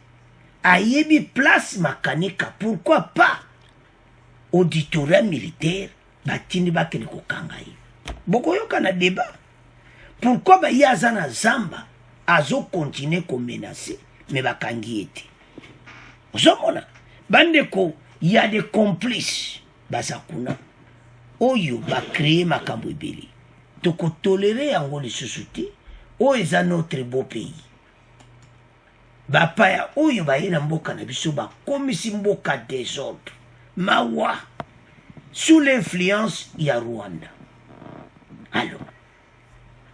a yebi place makanika. Pourquoi pas auditorat militaire batini bakene ko kangai. Boko yoka na débat. Pourquoi ba yazana zamba azo continuer ko menacer mais bakangi ete. Ozomona Bandeko, il y a des complices. Bazakuna oyo ba créer makambo ebele toko tolérer yango lisusu te oyo eza notre beau pays bapaya oyo baye na mboka na biso bakomisi mboka désordre mawa sous l'influence ya Rwanda. Alors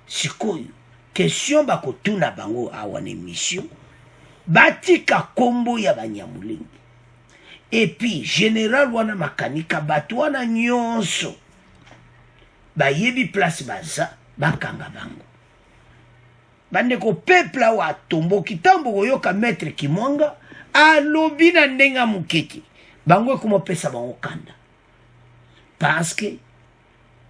sikoyo question bakotuna bango awa na émission batika kombo ya Banyamulenge. Et puis, général wana makanika bato wana nyonso ba yebi place baza bakanga bango. Bandeko peuple wa tombo kitambo koyoka maître Kimwanga alobi na ndenga muketi. Bango kuma pesa bango kanda. Parce que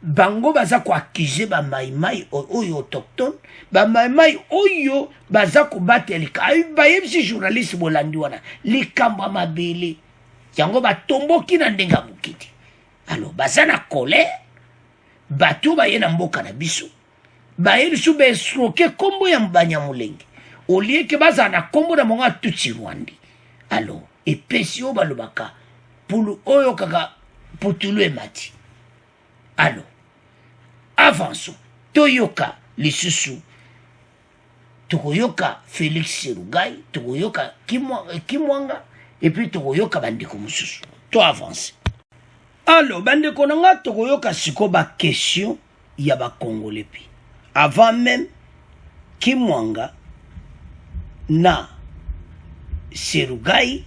bango baza ko accuser ba maimai oyo autochtone, ba maimai oyo baza ko batelika. Ay ba yebisi journaliste bolandi wana likamba mabele. Yango batomboki na ndenga mukiti. Alors baza na colère bato baye na mboka na biso baye lisu be esroke kombo ya Banyamulenge au lieu que baza na kombo na monga Tutsi rwandais. Alors epesi o balobaka pour oyo kaka putulu emati. Alors avançons toyoka lisusu tokoyoka Félix Serugai tokoyoka Kimwanga et puis tokoyoka bandeko mususu to avance. Alors bandeko nanga tokoyoka siko ba question ya ba Congolais pi avant même Kimwanga na Serugai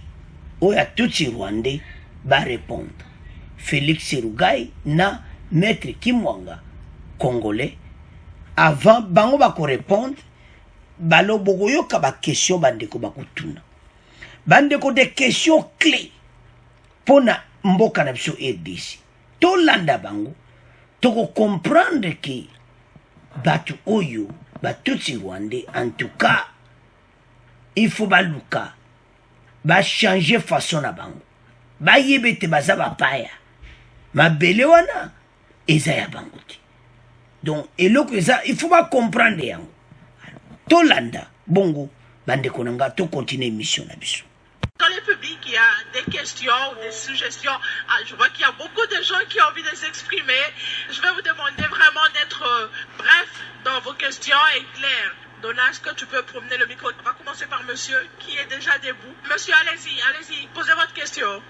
oya Tutsi rwandais ba répondre. Félix Serugai na maître Kimwanga Congolais avant bango ba ko répondre balo bokoyoka ba question bandeko ba kutuna. Bandeko des questions clés pour na mboka na biso RDC. To landa bango toko comprendre que batu oyo batutsi rwandais en tout cas il faut baluka ba changer façon na bango. Ba yebete baza ba paya. Mabele wana eza ya bango ti. Donc eloko eza il faut ba comprendre yango. To landa bongo bandeko nanga to continuer mission na biso. Dans le public, il y a des questions, des suggestions. Ah, je vois qu'il y a beaucoup de gens qui ont envie de s'exprimer. Je vais vous demander vraiment d'être bref dans vos questions et clair. Donna, est-ce que tu peux promener le micro? On va commencer par monsieur qui est déjà debout. Monsieur, allez-y, posez votre question.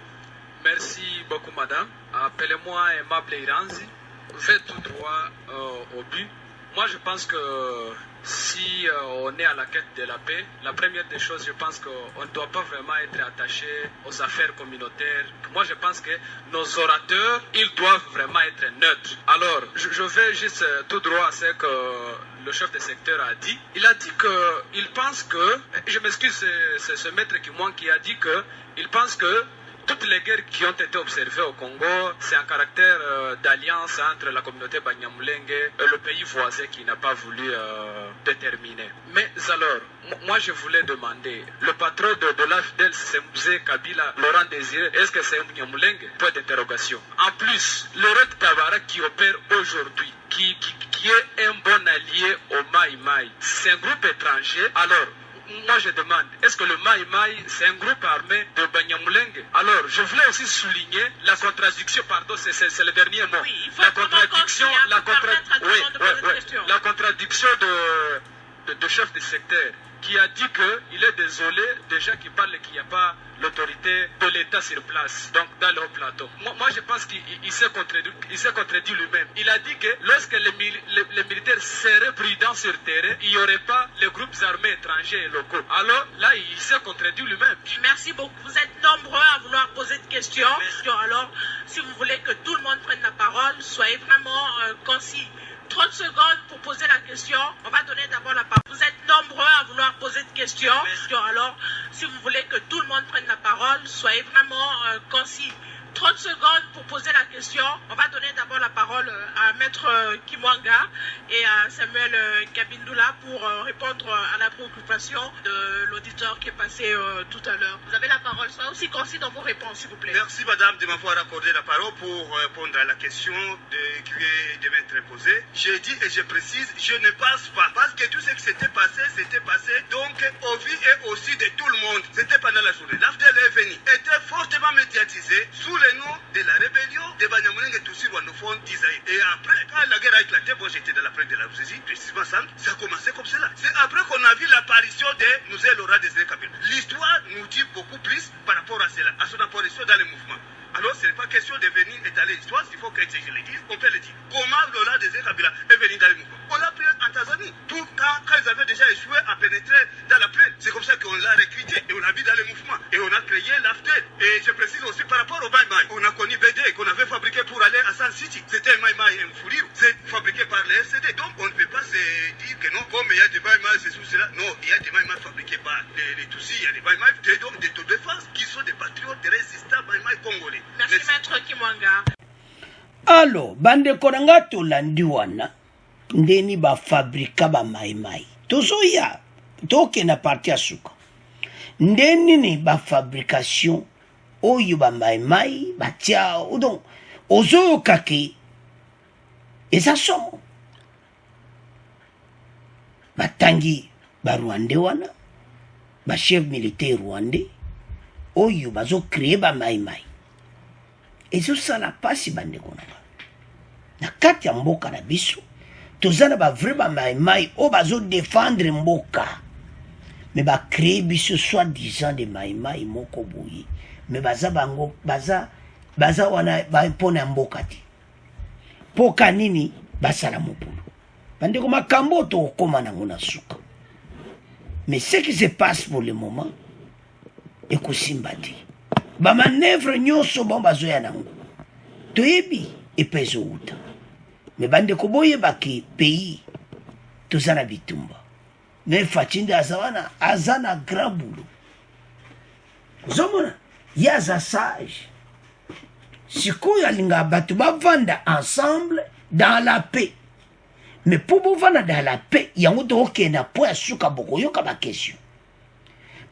Merci beaucoup, madame. Appelez-moi Aimable Iranzi. Faites tout droit au but. Moi, je pense que si on est à la quête de la paix, la première des choses, je pense qu'on ne doit pas vraiment être attaché aux affaires communautaires. Moi, je pense que nos orateurs, ils doivent vraiment être neutres. Alors, je vais juste tout droit à ce que le chef de secteur a dit. Il a dit qu'il pense que, je m'excuse, c'est ce maître qui a dit qu'il pense que toutes les guerres qui ont été observées au Congo, c'est un caractère d'alliance entre la communauté Banyamulenge et le pays voisin qui n'a pas voulu déterminer. Mais alors, moi je voulais demander, le patron de l'AFDEL, c'est Mzee Kabila, Laurent Désiré, est-ce que c'est Banyamulenge? Point d'interrogation. En plus, le Red Tabara qui opère aujourd'hui, qui est un bon allié au Mai Mai, c'est un groupe étranger. Alors, moi je demande, est-ce que le Mai Mai c'est un groupe armé de Banyamulenge? Alors, je voulais aussi souligner la contradiction, pardon, c'est le dernier mot. Oui, il faut la contradiction, la contradiction de chef de secteur qui a dit qu'il est désolé des gens qui parlent qu'il n'y a pas l'autorité de l'État sur place, donc dans le haut plateau. Moi je pense qu'il s'est contredit lui-même. Il a dit que lorsque les militaires seraient prudents sur le terrain, il n'y aurait pas les groupes armés étrangers et locaux. Alors là, il s'est contredit lui-même. Merci beaucoup. Vous êtes nombreux à vouloir poser des questions. Alors, si vous voulez que tout le monde prenne la parole, soyez vraiment concis. 30 secondes pour poser la question. On va donner d'abord la parole. Vous êtes nombreux à vouloir poser des questions. Alors, si vous voulez que tout le monde prenne la parole, soyez vraiment concis. 30 secondes pour poser la question. On va donner d'abord la parole à Maître Kimwanga et à Samuel Kabindula pour répondre à la préoccupation de l'auditeur qui est passé tout à l'heure. Vous avez la parole. Soyez aussi concis dans vos réponses, s'il vous plaît. Merci, madame, de m'avoir accordé la parole pour répondre à la question qui est de m'être posée. Je dis et je précise, je ne pense pas. Parce que tout ce qui s'était passé, donc au vu et aussi de tout le monde. C'était pendant la journée. L'AFDEL est venu, était fortement médiatisé sous le nom de la rébellion de Banyamulenge Tutsi rwandophone d'Isaïe. Et après, quand la guerre a éclaté, bon, j'étais dans la plaine de la Ruzizi, précisément ça a commencé comme cela. C'est après qu'on a vu l'apparition de Mzee Laurent Désiré Kabila. L'histoire nous dit beaucoup plus par rapport à cela, à son apparition dans les mouvements. Alors, ce n'est pas question de venir étaler l'histoire, s'il faut que je le dise, on peut le dire. Comment Laurent Désiré Kabila est venu dans les mouvements? On l'a pris en Tanzanie, quand ils avaient déjà échoué à pénétrer dans la plaine. C'est comme ça qu'on l'a recruté et on l'a mis dans les mouvements. Et on a créé l'AFDEL. Et je précise aussi par rapport au Mai Mai, on a connu BD qu'on avait fabriqué pour aller à San City. C'était un Mai Mai et un Fouriou. C'est fabriqué par les RCD. Donc, on ne peut pas se dire que non, comme il y a des Mai Mai, c'est sous cela. Non, il y a des Mai Mai fabriqués par les Tutsis, il y a des Mai Mai d'autodéfense qui sont des patriotes, des résistants Mai Mai congolais. Merci, Maître Kimwanga. Alors, bandeko na nga tolandi wana ndeni bafabrika ba maimai tozoya tokenda parti ya suka ndeni ni bafabrication oyo ba maimai batia donc ozoyoka ke eza somo batangi barwande wana bachef militaire rwandais oyo bazocreye ba maimai ezosala pasi bandeko na na kati ya mboka na biso tozana ba vrai ba maimai o bazo défendre mboka mais ba créer biso soi-disant de maimai moko boye mais baza bango baza wana ba pona mboka ti poka nini basala mopulu bandeko makambo to koma nango na suka mais ce qui se passe pour le moment ekosimba te ba manœuvre nyonso bon bazoya nango toyebi epezo uta me bandeko boyeba ke pays tozana bitumba me Fatshinda azana grand boulot ozomona ye aza sage sikoyo alinga bato bavanda ensemble dans la paix mais po bovanda dans la paix yango tookenda po ya suka bokoyoka bakestion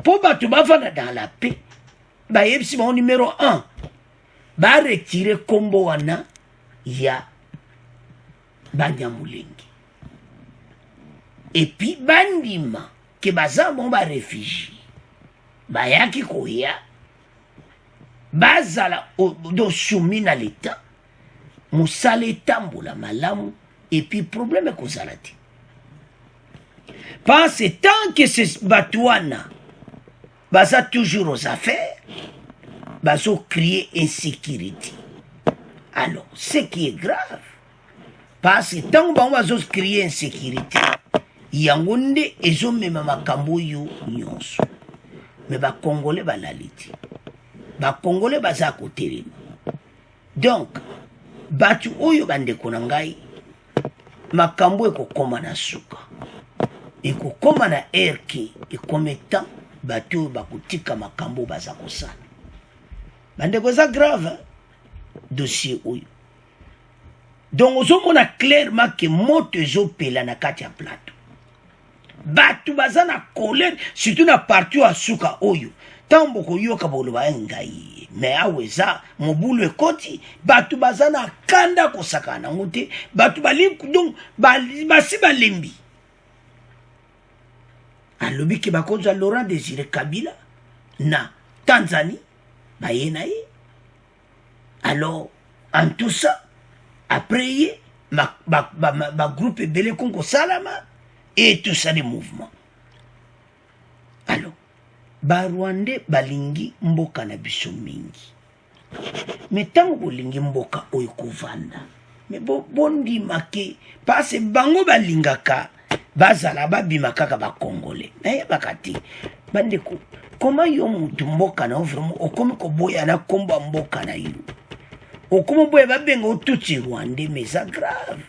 po bato bavanda dans la paix bayebisi bango numéro 1 baretire kombo wana ya Banyamulenge et puis bandima ke baza bon ba réfugié bayaki koya bazala do soumis na l'état musala etambola malamu et puis problème ekozala te parce tant que ces batouana baza toujours aux affaires bazo crier insécurité. Alors ce qui est grave parce que tant que bazo crier insécurité yango nde ezomema makambo yo nyonso mais ba congolais balaliti ba congolais baza kotelema donc batu oyo bandeko na ngai makambo ekokoma na suka ekokoma na RK ekometan batu oyo bakotika makambo baza kosala bandeko eza grave hein? Dossier oyo donc ozomona clairement ke moto ezopela na kati ya plateau bato baza na colère surtout na parti ya suka oyo ntango bokoyoka boloba ngai me awa eza mobulu ekoti bato baza na kanda kosakana nango te bato donc basi balembi alobi ke bakonza Laurent Désiré Kabila na Tanzanie baye na ye alors en tout ça après ye ma groupe ebele kongo salama et tout ça des mouvements alors Barwande balingi mboka na biso mingi mais tango bolingi mboka oyo kovanda mais bondima ke parce bango balingaka bazala babima kaka bakongole nayebaka te bandeko comment yo mutu mboka na vraiment okomi koboya na komba mboka na yo okomi boya babenga otuti Rwanda mais ça grave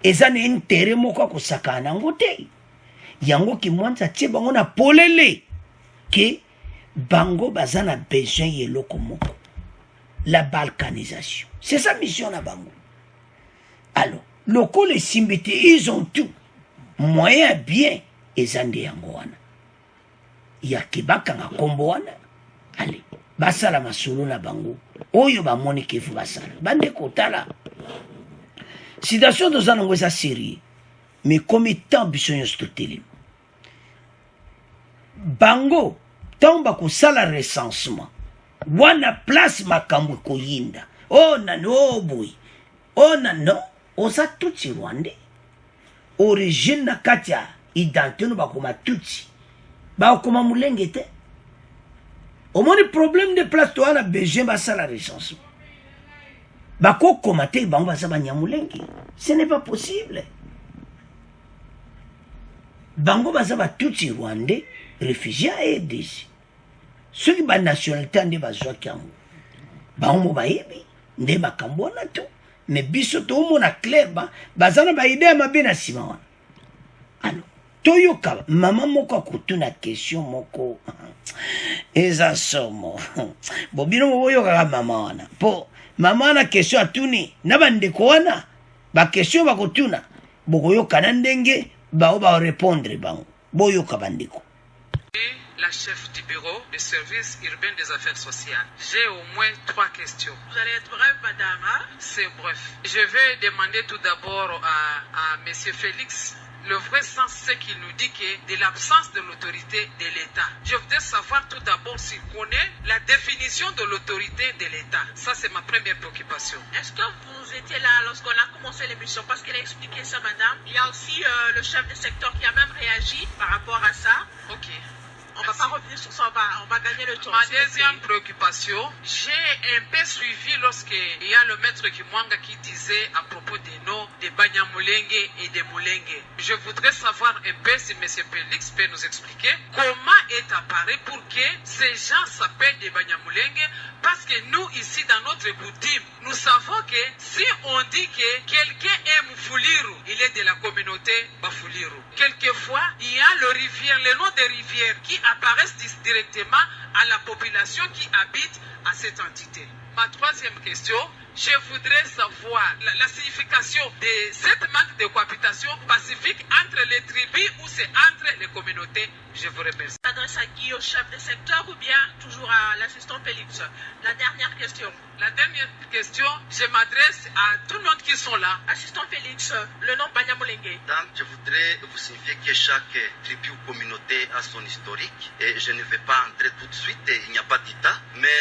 eza na intérêt moko kosakana nango te yango ki mwanza tie bango na polele ke bango baza na besoin yeloko moko la balkanisation c'est sa mission na bango alors loko les simbite ils ont tout moyen bien ezande yango wana ya kibaka nga kombo wana allez basala masolo na bango oyo bamoni kefu basala bande kotala situation de zanango eza sérieux mais comme étant biso nyonso totelemi bango ntango bakosala recensement wana place makambo ekoyinda o nani o boye o nano oza tutsi Rwandais origine na kati ya identité no bakoma tutsi bakoma mulenge te omoni problème de place to wana besoin basala recensement bakokoma te bango baza banyamulenge ce n'est pas possible bango baza batutsi Rwandais réfugiés à RDC ceux qui ba nationalité nde bazwaki yango bango bayebi nde makambo wana to mais biso toomona clair baza na baide ya mabe na nsima wana alors toyoka mama moko akotuna question moko eza somo bobino boyokaka mama wana mpo mama wana question atuni na bandeko wana bakestion bakotuna bokoyoka na ndenge bao barépondre bango boyoka bandeko. La chef du bureau des services urbains des affaires sociales. J'ai au moins 3 questions. Vous allez être bref, madame. Hein? C'est bref. Je vais demander tout d'abord à M. Félix le vrai sens, c'est qu'il nous dit que de l'absence de l'autorité de l'État. Je voudrais savoir tout d'abord s'il connaît la définition de l'autorité de l'État. Ça, c'est ma première préoccupation. Est-ce que vous étiez là lorsqu'on a commencé l'émission? Parce qu'elle a expliqué ça, madame. Il y a aussi le chef de secteur qui a même réagi par rapport à ça. Ok. On ne va pas revenir sur ça, on va gagner le temps. Ma deuxième préoccupation, j'ai un peu suivi lorsqu'il y a le maître Kimwanga qui disait à propos des noms de Banyamulenge et de Mulenge. Je voudrais savoir un peu si M. Félix peut nous expliquer comment est apparu pour que ces gens s'appellent des Banyamulenge, parce que nous, ici, dans notre coutume, nous savons que si on dit que quelqu'un est Moufoulirou, il est de la communauté Bafoulirou. Quelquefois, il y a le nom des rivières qui apparaissent directement à la population qui habite à cette entité. Ma troisième question, je voudrais savoir la signification de cette manque de cohabitation pacifique entre les tribus ou c'est entre les communautés. Je vous remercie. S'adresse à qui? Au chef de secteur ou bien toujours à l'assistant Félix? La dernière question. La dernière question, je m'adresse à tout le monde qui sont là. Assistant Félix, le nom Banyamulenge. Donc, je voudrais vous signifier que chaque tribu ou communauté a son historique. Et je ne vais pas entrer tout de suite, il n'y a pas d'état. Mais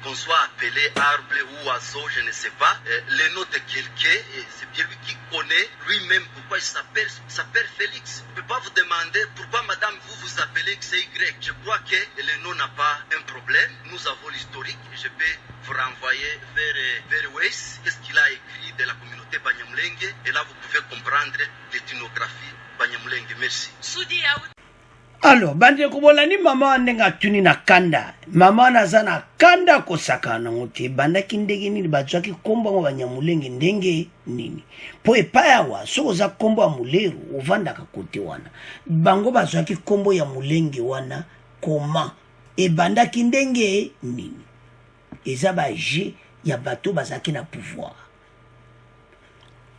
qu'on soit appelé arbre ou oiseau, je ne sais pas. Le nom de quelqu'un, c'est bien lui qui connaît lui-même pourquoi il s'appelle Félix. Je ne peux pas vous demander pourquoi madame vous appelez XY. Je crois que le nom n'a pas un problème. Nous avons l'historique. Je peux vous renvoyer vers Weiss, qu'est-ce qu'il a écrit de la communauté Banyamulenge. Et là, vous pouvez comprendre l'ethnographie Banyamulenge. Merci. Alors, bande kubolani mama ndenga tuni na kanda. Mama naza na kanda kosaka na ngote. Banda kindege nini badzwaki komba ngo Banyamulenge ndenge nini. Po epaya wa soko za kombo ya Muleru uvanda kakote wana. Bango bazwaki kombo ya Mulenge wana koma. E banda kindenge nini. eza baje ya bato bazaki na pouvoir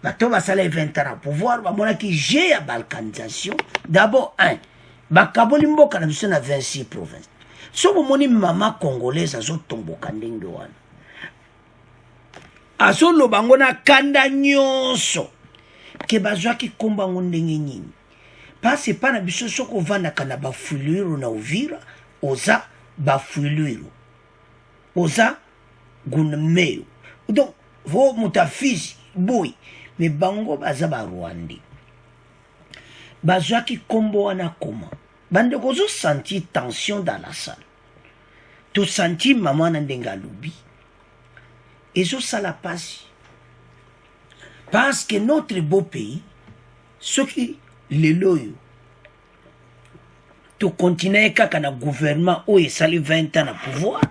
bato basala 20 ans na pouvoir bamonaki je ya balkanisation d'abord bakaboli mboka na biso na 26 province so bomoni mama congolaise azotomboka ndenge wana azoloba ngo na kanda nyonso ke bazwaki komba ngo ndenge nini pasi epa na biso soki ovandaka na bafuilwiro na Uvira oza bafuilwiro oza gunemeyo donc vo mutafizi boy me bango baza barwandi bazwaki kombo wana koma bandeko ozosentir tension dans la salle tosentir mama na ndenge alobi ezosala pasi parce que notre beau pays soki lelo oyo tokontinue kaka na gouvernement oyo esali 20 ans na pouvoir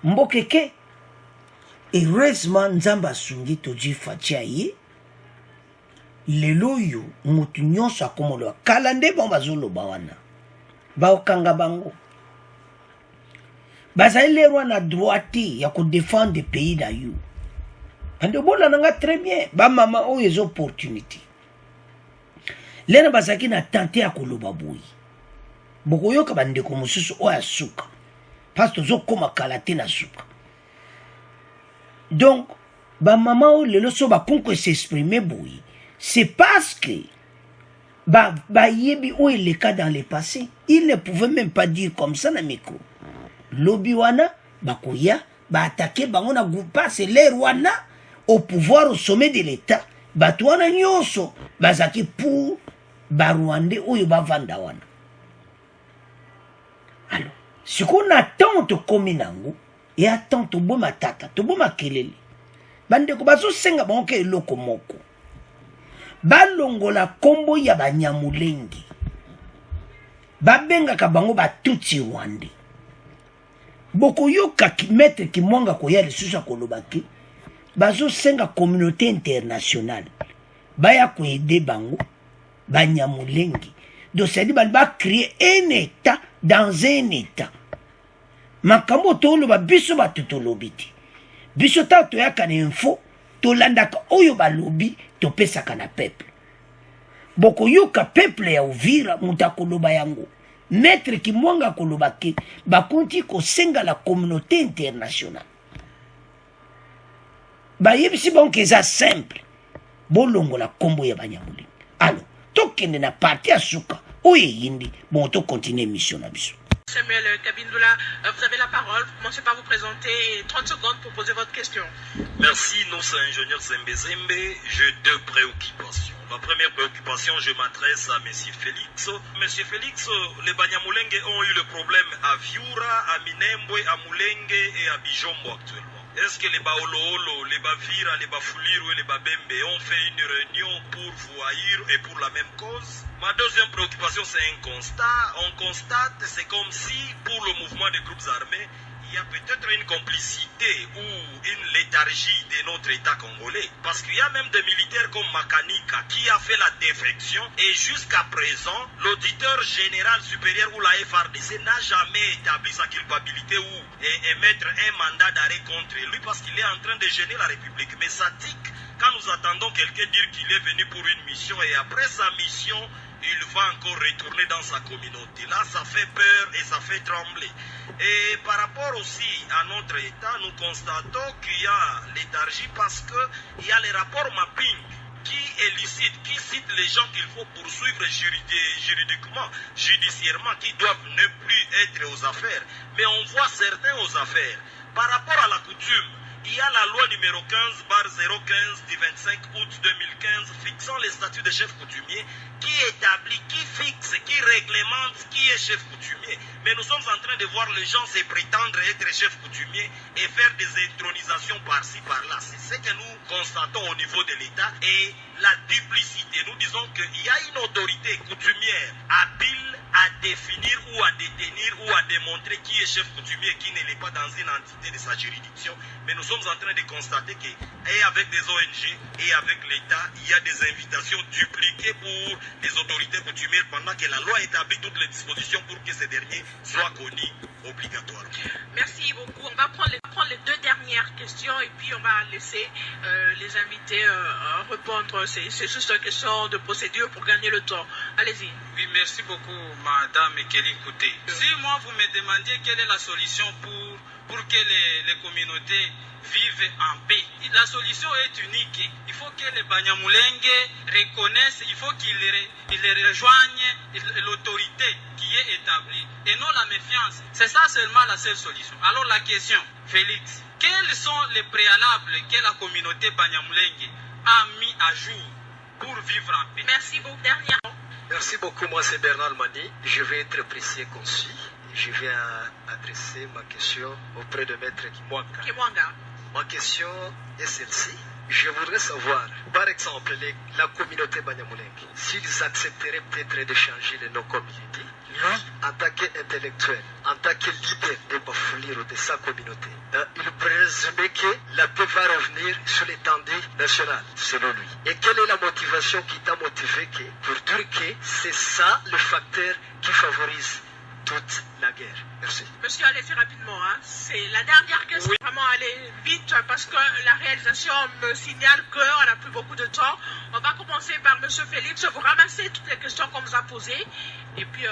mbokeke heureusement nzambe asungi tozwi fatia ye lelo oyo motu nyonso akomoloba kala nde bango bazoloba wana baokanga bango bazali lerwa na droit te ya kodefendre pays na yo ande obolananga très bien bamama oyo eza opportunité lena bazalaki na tante ya koloba boyi bokoyoka bandeko mosusu oyo asuka parce tozokoma kala te na suka donc bamama oyo lelo so bakonko s'exprimer boyi c'est parce que bayebi oyo eleka dans le passé il ne pouvait même pas dire comme ça na micro lobi wana bakoya baattaquer bango na groupe c'est l'air wana au pouvoir au sommet de l'état bato wana nyonso bazaki pour barwande oyo bavanda wana alors sikoyo na ntango tokomi nango e atan toboma tata toboma kelele bandeko bazosenga bango ke eloko moko balongola kombo ya banyamulengi babengaka bango batutsi rwande bokoyoka maître Kimwanga koya lisusu akolobaki bazosenga communauté internationale baya koede bango banyamulengi donc c'est-à-dire ba créer un état dans un état makambo toloba biso batutolobi te biso ta toyaka na info tolandaka oyo balobi topesaka na peuple bokoyoka peuple ya Uvira muta koloba yango maître Kimwanga kolobaki bakonti kosenga la communauté internationale bayebisi bango eza simple bolongola kombo ya banyamulengi alors tokende na parti ya suka oyo eyindi bon tokontinue mission na biso. Samuel Kabindula, vous avez la parole. Commencez par vous présenter. 30 secondes pour poser votre question. Merci, non, c'est ingénieur Zembezembe. J'ai deux préoccupations. Ma première préoccupation, je m'adresse à M. Félix. Monsieur Félix, les Banyamulenge ont eu le problème à Viura, à Minembwe, à Mulenge et à Bijombo actuellement. Est-ce que les Baoloolo, les Bavira, les Bafuliru et les Babembe ont fait une réunion pour vous haïr et pour la même cause? Ma deuxième préoccupation, c'est un constat. On constate, c'est comme si pour le mouvement des groupes armés, il y a peut-être une complicité ou une léthargie de notre État congolais. Parce qu'il y a même des militaires comme Makanika qui a fait la défection et jusqu'à présent, l'auditeur général supérieur ou la FRDC n'a jamais établi sa culpabilité ou émettre un mandat d'arrêt contre lui parce qu'il est en train de gêner la République. Mais ça tique quand nous attendons quelqu'un dire qu'il est venu pour une mission et après sa mission, il va encore retourner dans sa communauté. Là, ça fait peur et ça fait trembler. Et par rapport aussi à notre État, nous constatons qu'il y a léthargie parce qu'il y a les rapports mapping qui élucident, qui citent les gens qu'il faut poursuivre juridiquement, judiciairement, qui doivent ne plus être aux affaires. Mais on voit certains aux affaires. Par rapport à la coutume, il y a la loi numéro 15/015 du 25 août 2015 fixant les statuts de chef coutumier qui établit, qui fixe, qui réglemente qui est chef coutumier. Mais nous sommes en train de voir les gens se prétendre être chef coutumier et faire des intronisations par-ci, par-là. C'est ce que nous constatons au niveau de l'État et la duplicité. Nous disons qu'il y a une autorité coutumière habile à définir ou à détenir ou à démontrer qui est chef coutumier et qui ne l'est pas dans une entité de sa juridiction. Mais nous sommes sommes en train de constater que, et avec des ONG et avec l'État, il y a des invitations dupliquées pour les autorités coutumières pendant que la loi établit toutes les dispositions pour que ces derniers soient connus obligatoirement. Merci beaucoup. On va prendre les deux dernières questions et puis on va laisser les invités répondre. C'est juste une question de procédure pour gagner le temps. Allez-y. Oui, merci beaucoup, Madame Kelly Kouté. Si moi, vous me demandiez quelle est la solution pour que les communautés vivent en paix, la solution est unique. Il faut que les Banyamulenge reconnaissent, il faut qu'ils rejoignent l'autorité qui est établie et non la méfiance. C'est ça seulement la seule solution. Alors la question, Félix, quels sont les préalables que la communauté Banyamulenge a mis à jour pour vivre en paix? Merci beaucoup. Dernière. Merci beaucoup, moi c'est Bernard Mani. Je vais être précis et concis. Je vais adresser ma question auprès de Maître Kimwanga. Ma question est celle-ci. Je voudrais savoir, par exemple, la communauté Banyamulenge, s'ils accepteraient peut-être de changer le nom comme il dit, lui, en tant qu'intellectuel, en tant que leader de Bafoulir de sa communauté, il présumait que la paix va revenir sur l'étendue nationale, selon lui. Et quelle est la motivation qui t'a motivé pour dire que c'est ça le facteur qui favorise toute la guerre? Merci. Monsieur, allez-y rapidement. Hein. C'est la dernière question. Oui. Vraiment aller vite parce que la réalisation me signale qu'on n'a plus beaucoup de temps. On va commencer par Monsieur Félix. Vous ramassez toutes les questions qu'on vous a posées et puis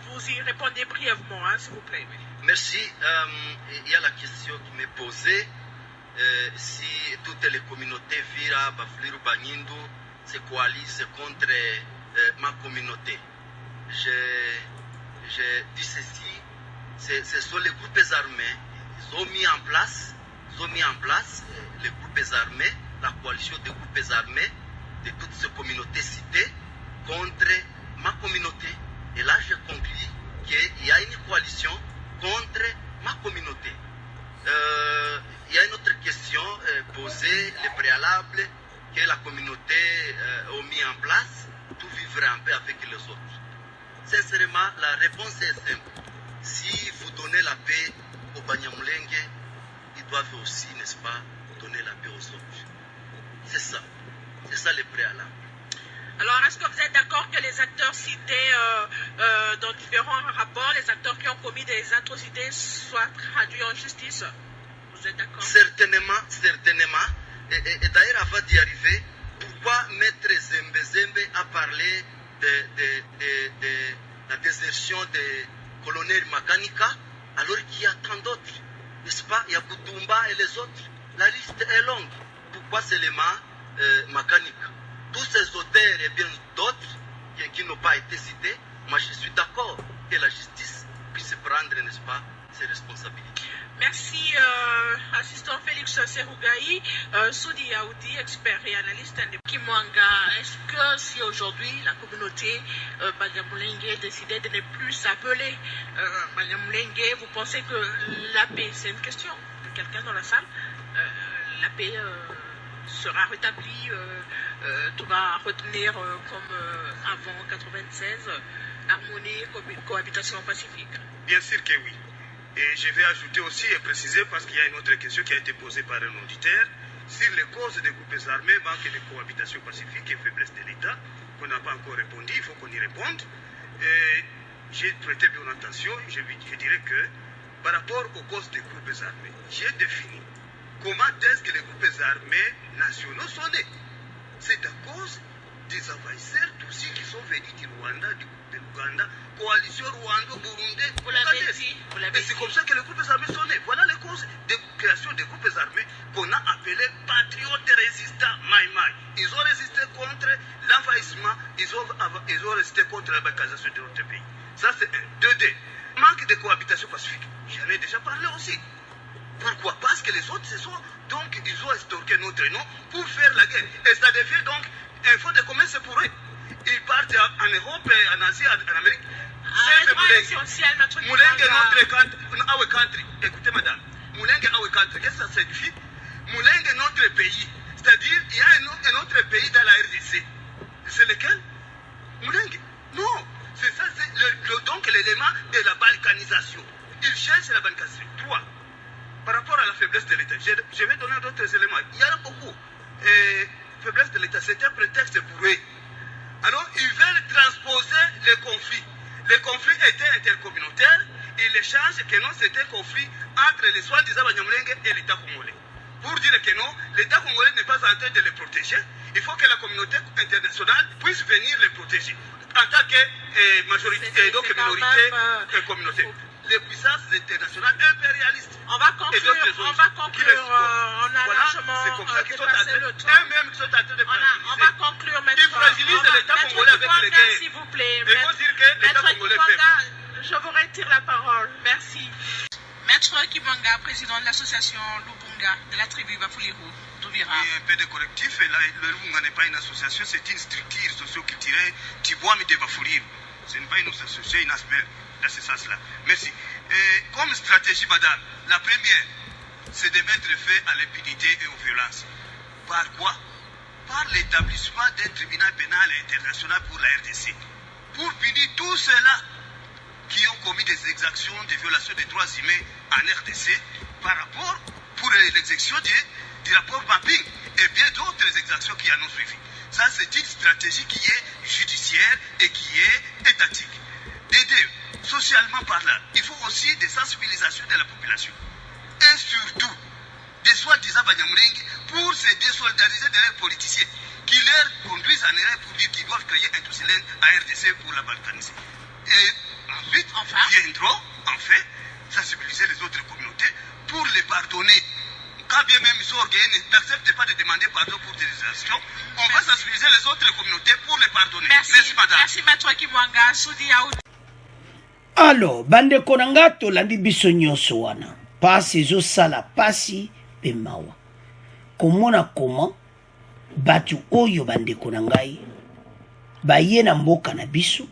vous y répondez brièvement, hein, s'il vous plaît. Oui. Merci. Il y a la question qui m'est posée. Si toutes les communautés Vira, Bafouliru, Banyindu se coalisent contre ma communauté. J'ai dit ceci, ce sont les groupes armés, ils ont mis en place les groupes armés, la coalition des groupes armés de toutes ces communautés citées contre ma communauté. Et là, j'ai conclu qu'il y a une coalition contre ma communauté. Il y a une autre question posée, les préalables que la communauté a mis en place pour vivre en paix avec les autres. Sincèrement, la réponse est simple. Si vous donnez la paix aux Banyamulenge, ils doivent aussi, n'est-ce pas, donner la paix aux autres. C'est ça le préalable. Alors, est-ce que vous êtes d'accord que les acteurs cités dans différents rapports, les acteurs qui ont commis des atrocités, soient traduits en justice? Vous êtes d'accord? Certainement. Et d'ailleurs, avant d'y arriver, pourquoi Maître Zembe a parlé de la désertion des colonels Makanika, alors qu'il y a tant d'autres, n'est-ce pas? Il y a Kutumba et les autres. La liste est longue. Pourquoi seulement Makanika? Tous ces auteurs et bien d'autres qui n'ont pas été cités, moi je suis d'accord que la justice puisse prendre, n'est-ce pas, ses responsabilités. Merci, assistant Félix Serougaï, Soudi Yaoudi, expert et analyste Kimwanga. Est-ce que si aujourd'hui la communauté Banyamulenge décidait de ne plus s'appeler Banyamulenge, vous pensez que la paix, c'est une question de quelqu'un dans la salle, la paix sera rétablie, tout va retenir comme avant 96, harmonie, cohabitation pacifique? Bien sûr que oui. Et je vais ajouter aussi et préciser, parce qu'il y a une autre question qui a été posée par un auditeur, sur les causes des groupes armés, manque de cohabitation pacifique et faiblesse de l'État, qu'on n'a pas encore répondu, il faut qu'on y réponde. Et j'ai prêté bien attention, je dirais que par rapport aux causes des groupes armés, j'ai défini comment est-ce que les groupes armés nationaux sont nés. C'est à cause des envahisseurs Tutsis qui sont venus du Rwanda, de l'Ouganda, coalition Rwanda-Burundi. Vous l'avez dit. Et c'est comme ça que les groupes armés sont nés. Voilà les causes de création des groupes armés qu'on a appelés patriotes résistants Maï-Maï. Ils ont résisté contre l'envahissement, ils ont résisté contre la balkanisation de notre pays. Ça c'est un. 2D. Manque de cohabitation pacifique. J'en ai déjà parlé aussi. Pourquoi? Parce que les autres, donc ils ont estorqué notre nom pour faire la guerre. Et ça devient donc un fonds de commerce pour eux. Ils partent en Europe, en Asie, en Amérique. C'est Mulenge notre country. Écoutez madame, Mulenge our country, qu'est-ce que ça signifie? Mulenge notre pays. C'est-à-dire, il y a un autre pays dans la RDC. C'est lequel? Mulenge. Non. C'est ça, c'est donc l'élément de la balkanisation. Ils cherchent la balkanisation. 3. par rapport à la faiblesse de l'État, je vais donner d'autres éléments. Il y a beaucoup. Faiblesse de l'État, c'est un prétexte pour eux. Alors, ils veulent transposer les conflits. Les conflits étaient intercommunautaires et l'échange que non, c'était un conflit entre les soi-disant Banyamulenge et l'État congolais. Pour dire que non, l'État congolais n'est pas en train de les protéger. Il faut que la communauté internationale puisse venir les protéger en tant que majorité, donc minorité communautaire. Les puissances internationales impérialistes. On va conclure en arrangement. C'est comme ça qu'ils sont en train de fragiliser. On va conclure maintenant. Ils fragilisent l'État congolais avec les guerres. S'il vous plaît. Il faut dire que l'État congolais fait. Je vous retire la parole. Merci. Maître Kibwanga, président de l'association Lubunga de la tribu Bafouliru d'Uvira. Un peu de correctif. Le Lubunga n'est pas une association, c'est une structure socio-culturelle Tibouami de Bafouliru. Ce n'est pas une association, une aspect. Dans ce sens-là. Merci. Comme stratégie, madame, la première, c'est de mettre fin à l'impunité et aux violences. Par quoi? Par l'établissement d'un tribunal pénal international pour la RDC. Pour punir tous ceux-là qui ont commis des exactions, des violations des droits humains en RDC par rapport pour l'exécution du rapport mapping et bien d'autres exactions qui en ont suivi. Ça, c'est une stratégie qui est judiciaire et qui est étatique. D'aider socialement parlant, il faut aussi des sensibilisations de la population. Et surtout, des soi-disant Banyamulenge pour se désolidariser de leurs politiciens qui leur conduisent en erreur pour dire qu'ils doivent créer un tout à RDC pour la balkaniser. Et ensuite, viendront, sensibiliser les autres communautés pour les pardonner. Quand bien même ils sont organisés, n'acceptent pas de demander pardon pour des actions, on va sensibiliser les autres communautés pour les pardonner. Merci madame. Merci Maître Kibwanga. Soudi Aoud. Alors, bandeko na nga tolandi biso nyonso wana pasi ezosala pasi pe mawa komona koma batu oyo bandeko na ngai baye na mboka na biso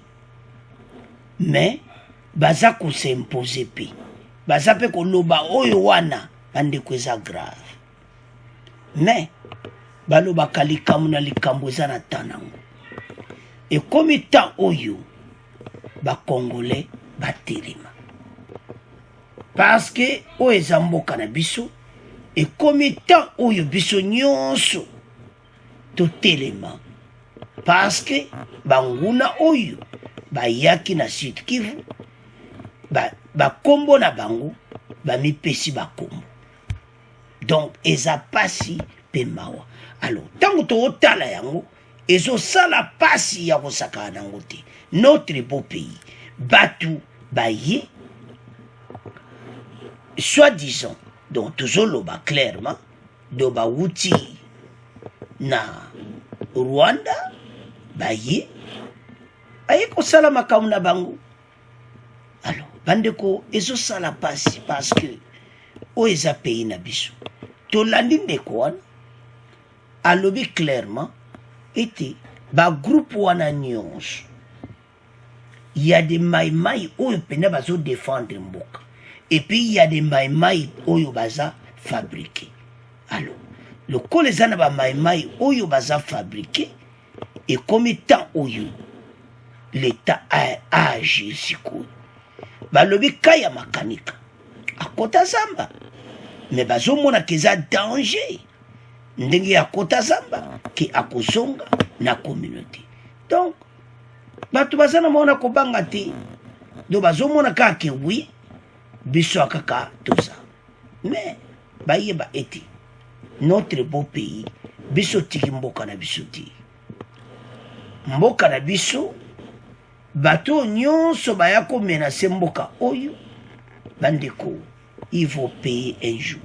mais baza kos'impose pe baza pe koloba oyo wana bandeko eza grave mais balobaka likambo na likambo eza na ntan nango ekomi ntan oyo bakongolais batelema parce que oyo eza mboka na biso ekomi ntan oyo biso nyonso totelema parce que banguna oyo bayaki na Sud Kivu bakombo na bango bamipesi bakombo donc eza pasi pe mawa. Alors ntango tootala yango ezosala pasi ya kosakana nango te. Notre beau pays batu baye soi-disant donc tozoloba clairement do bawuti na Rwanda baye kosala makambo na bango. Alors bandeko ezosala pasi parce que oyo eza pays na biso tolandi ndeko wana alobi clairement ete bagroupe wana nyonso il y a des maïmaï oyo pena bazo défendre mboka et puis il y a des maïmaï oyo baza fabriqué. Alors le koleza na ba maïmaï oyo baza fabriqué et comme temps oyo l'État a agi sikoyo balobi kaya makanika akota zamba mais bazomona keza danger ndenge ya kota zamba ki akozonga na communauté. Donc batu bazana mona kobanga te do bazomona kaka ke oui biso akaka toza mais bayeba eti notre beau pays biso tiki mboka na biso ti mboka na biso bato nyonso baya ko menacer mboka oyo bandeko il faut payer un jour.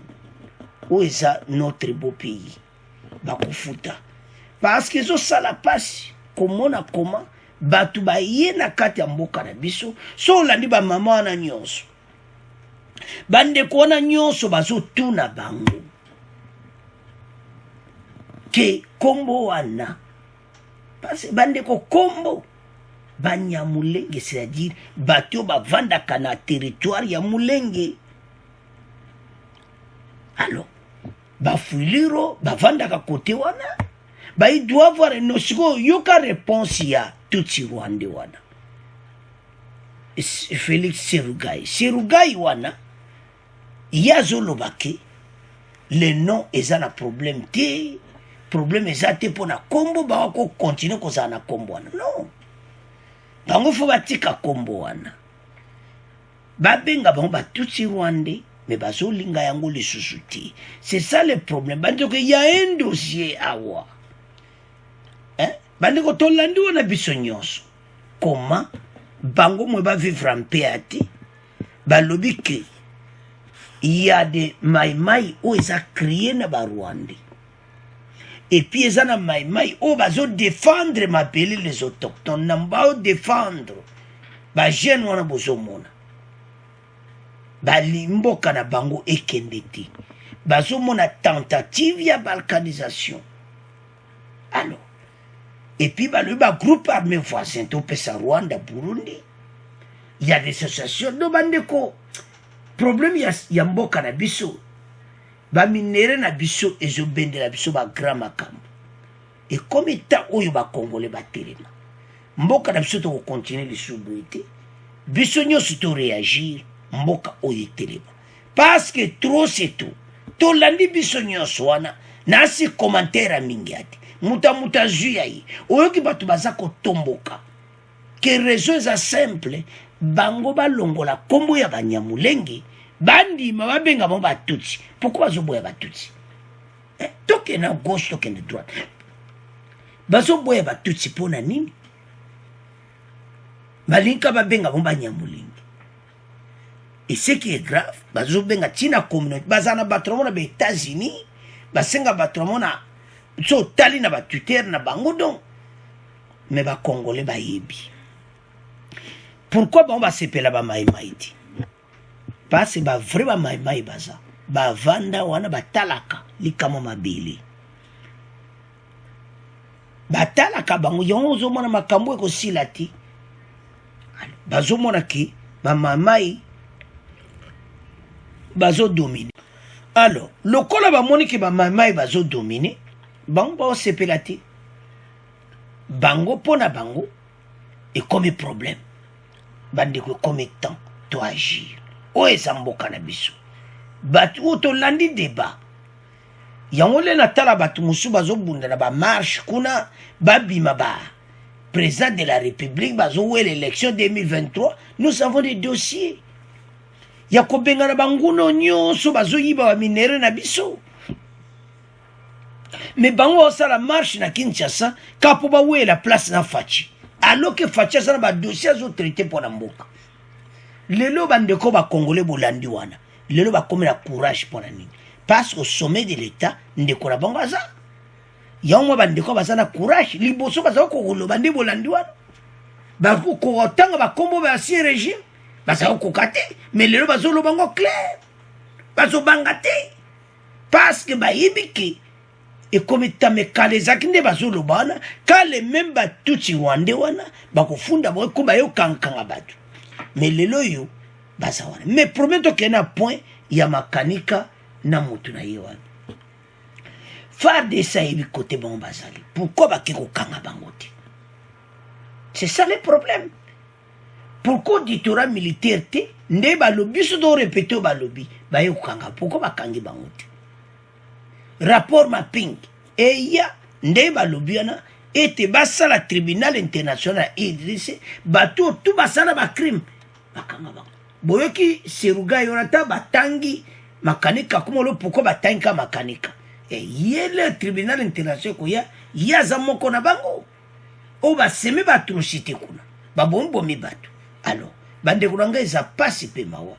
Où est ça notre beau pays bakufuta parce que zo sala pasi komona koma batu baye na kati ya mboka na biso so olandi ba mama wana nyonso bandeko wana nyonso bazotuna bango ke kombo wana parce bandeko kombo Banyamulenge, c'est-à-dire bato bavandaka na territoire ya Mulenge. Alors Bafuliro bavandaka kote wana il doit avoir une notion yoka réponse ya tutsi Rwanda wana Félix Serugai wana yazolobake le nom eza na problème te, problème eza te pona kombo ba ko continuer ko za na kombo wana. Non, bango fo batika kombo wana, babenga bango batutsi rwandais mais bazolinga yango lisusu te. C'est ça le problème. Bandeko, il y a un dossier awa, hein? Bandeko tolandi wana biso nyonso comment bango mwe ba vivre en paix ate balobi ke il y a des maïmaï où ils ont créé na ba Rwandais. Et puis ils ont maïmaï où bazo défendre m'appeler les autochtones, namba défendre ba jeune wana bozo mona. Ba limboka na bango ekendeti. Bazo mona tentative ya balkanisation. Alors, et puis bah le groupe armé voisin to pesa Rwanda, Burundi. Il y a des associations de bandeko. Problème ya mboka na biso ba minere na biso ezobende na biso ba grand makambo et comme état oyo ba congolais ba telema mboka na biso to continuer les sobriété biso nyonso to réagir mboka oyo telema parce que trop c'est tout to landi biso nyonso wana na si commentaire mingi ati muta zuya yi oyo ki batu baza ko tomboka que raison za simple bango balongola kombo ya Banyamulenge bandima babenga bango batutsi. Pourquoi bazoboya batutsi? Toke na gauche toke na droite bazoboya batutsi pona nini? Balinka babenga bango Banyamulenge. Et ce qui est grave, bazobenga tina communauté bazana batromona ba États-Unis basenga batromona so tali na ba Twitter na bango donc mais ba congolais ba yebi. Pourquoi on va s'appeler ba maïmaïti? Parce que ba vrai ba maïmaï baza ba vanda wana batalaka likama mabili batalaka bango yonzo mona makambo eko silati bazo mona ki ba maïmaï bazo dominer. Alors lokola ba moni ki ba maïmaï bazo dominer bango ba s'appeler bango pona bango et comme problème bandeko comme temps to agir o ezamboka na biso batu oto landi débat yango le natala batu musu bazobunda na ba marche kuna babima ba président de la République bazo ou l'élection 2023. Nous avons des dossiers ya kobenga na banguno nyonso bazo yiba ba minere na biso mais bango sa la marche na Kinshasa kapo ba we la place na Fachi. Alors que Facha sana ba dossier zo traité pour la mboka. Lelo bandeko ba congolais bolandi wana. Lelo ba comme la courage pour la nini. Parce qu'au sommet de l'état ndeko la bango za. Yauma bandeko ba sana courage liboso ba za ko lo bandi bolandi wana. Ba ko otanga ba kombo ba ancien régime. Ba za ko kate mais lelo ba zo lo bango clair. Ba zo bangate. Parce que ba yibiki et comme étant mes kalezaki nde bazolo bana kale même batutsi rwandais wana bakofunda bo ko bayo kankanga batu mais lelo yo baza wana mais prometo que na point ya makanika na mutu na yo wana far de ça yebi côté bon bazali pourquoi bakiko kanga bangote? C'est ça le problème. Pourquoi ditorat militaire te nde balobi so do répéter balobi bayo kanga pourquoi bakangi bangote? Rapport mapping et ya nde balobiana ete basala tribunal international idrisi bato tout basala ba crime bakanga bango boyoki seruga yonata batangi makanika kumolo pourquoi batangi makanika et yele tribunal international ko ya za moko na bango o baseme batrocité kuna babombo mi bato. Alors bande kulanga eza pasi pe mawa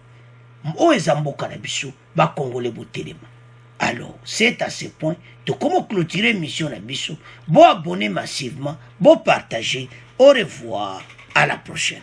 o eza mboka na biso ba congolais botelema. Alors, c'est à ce point de comment clôturer mission à Bissou. Bon abonner massivement, bon partager. Au revoir, à la prochaine.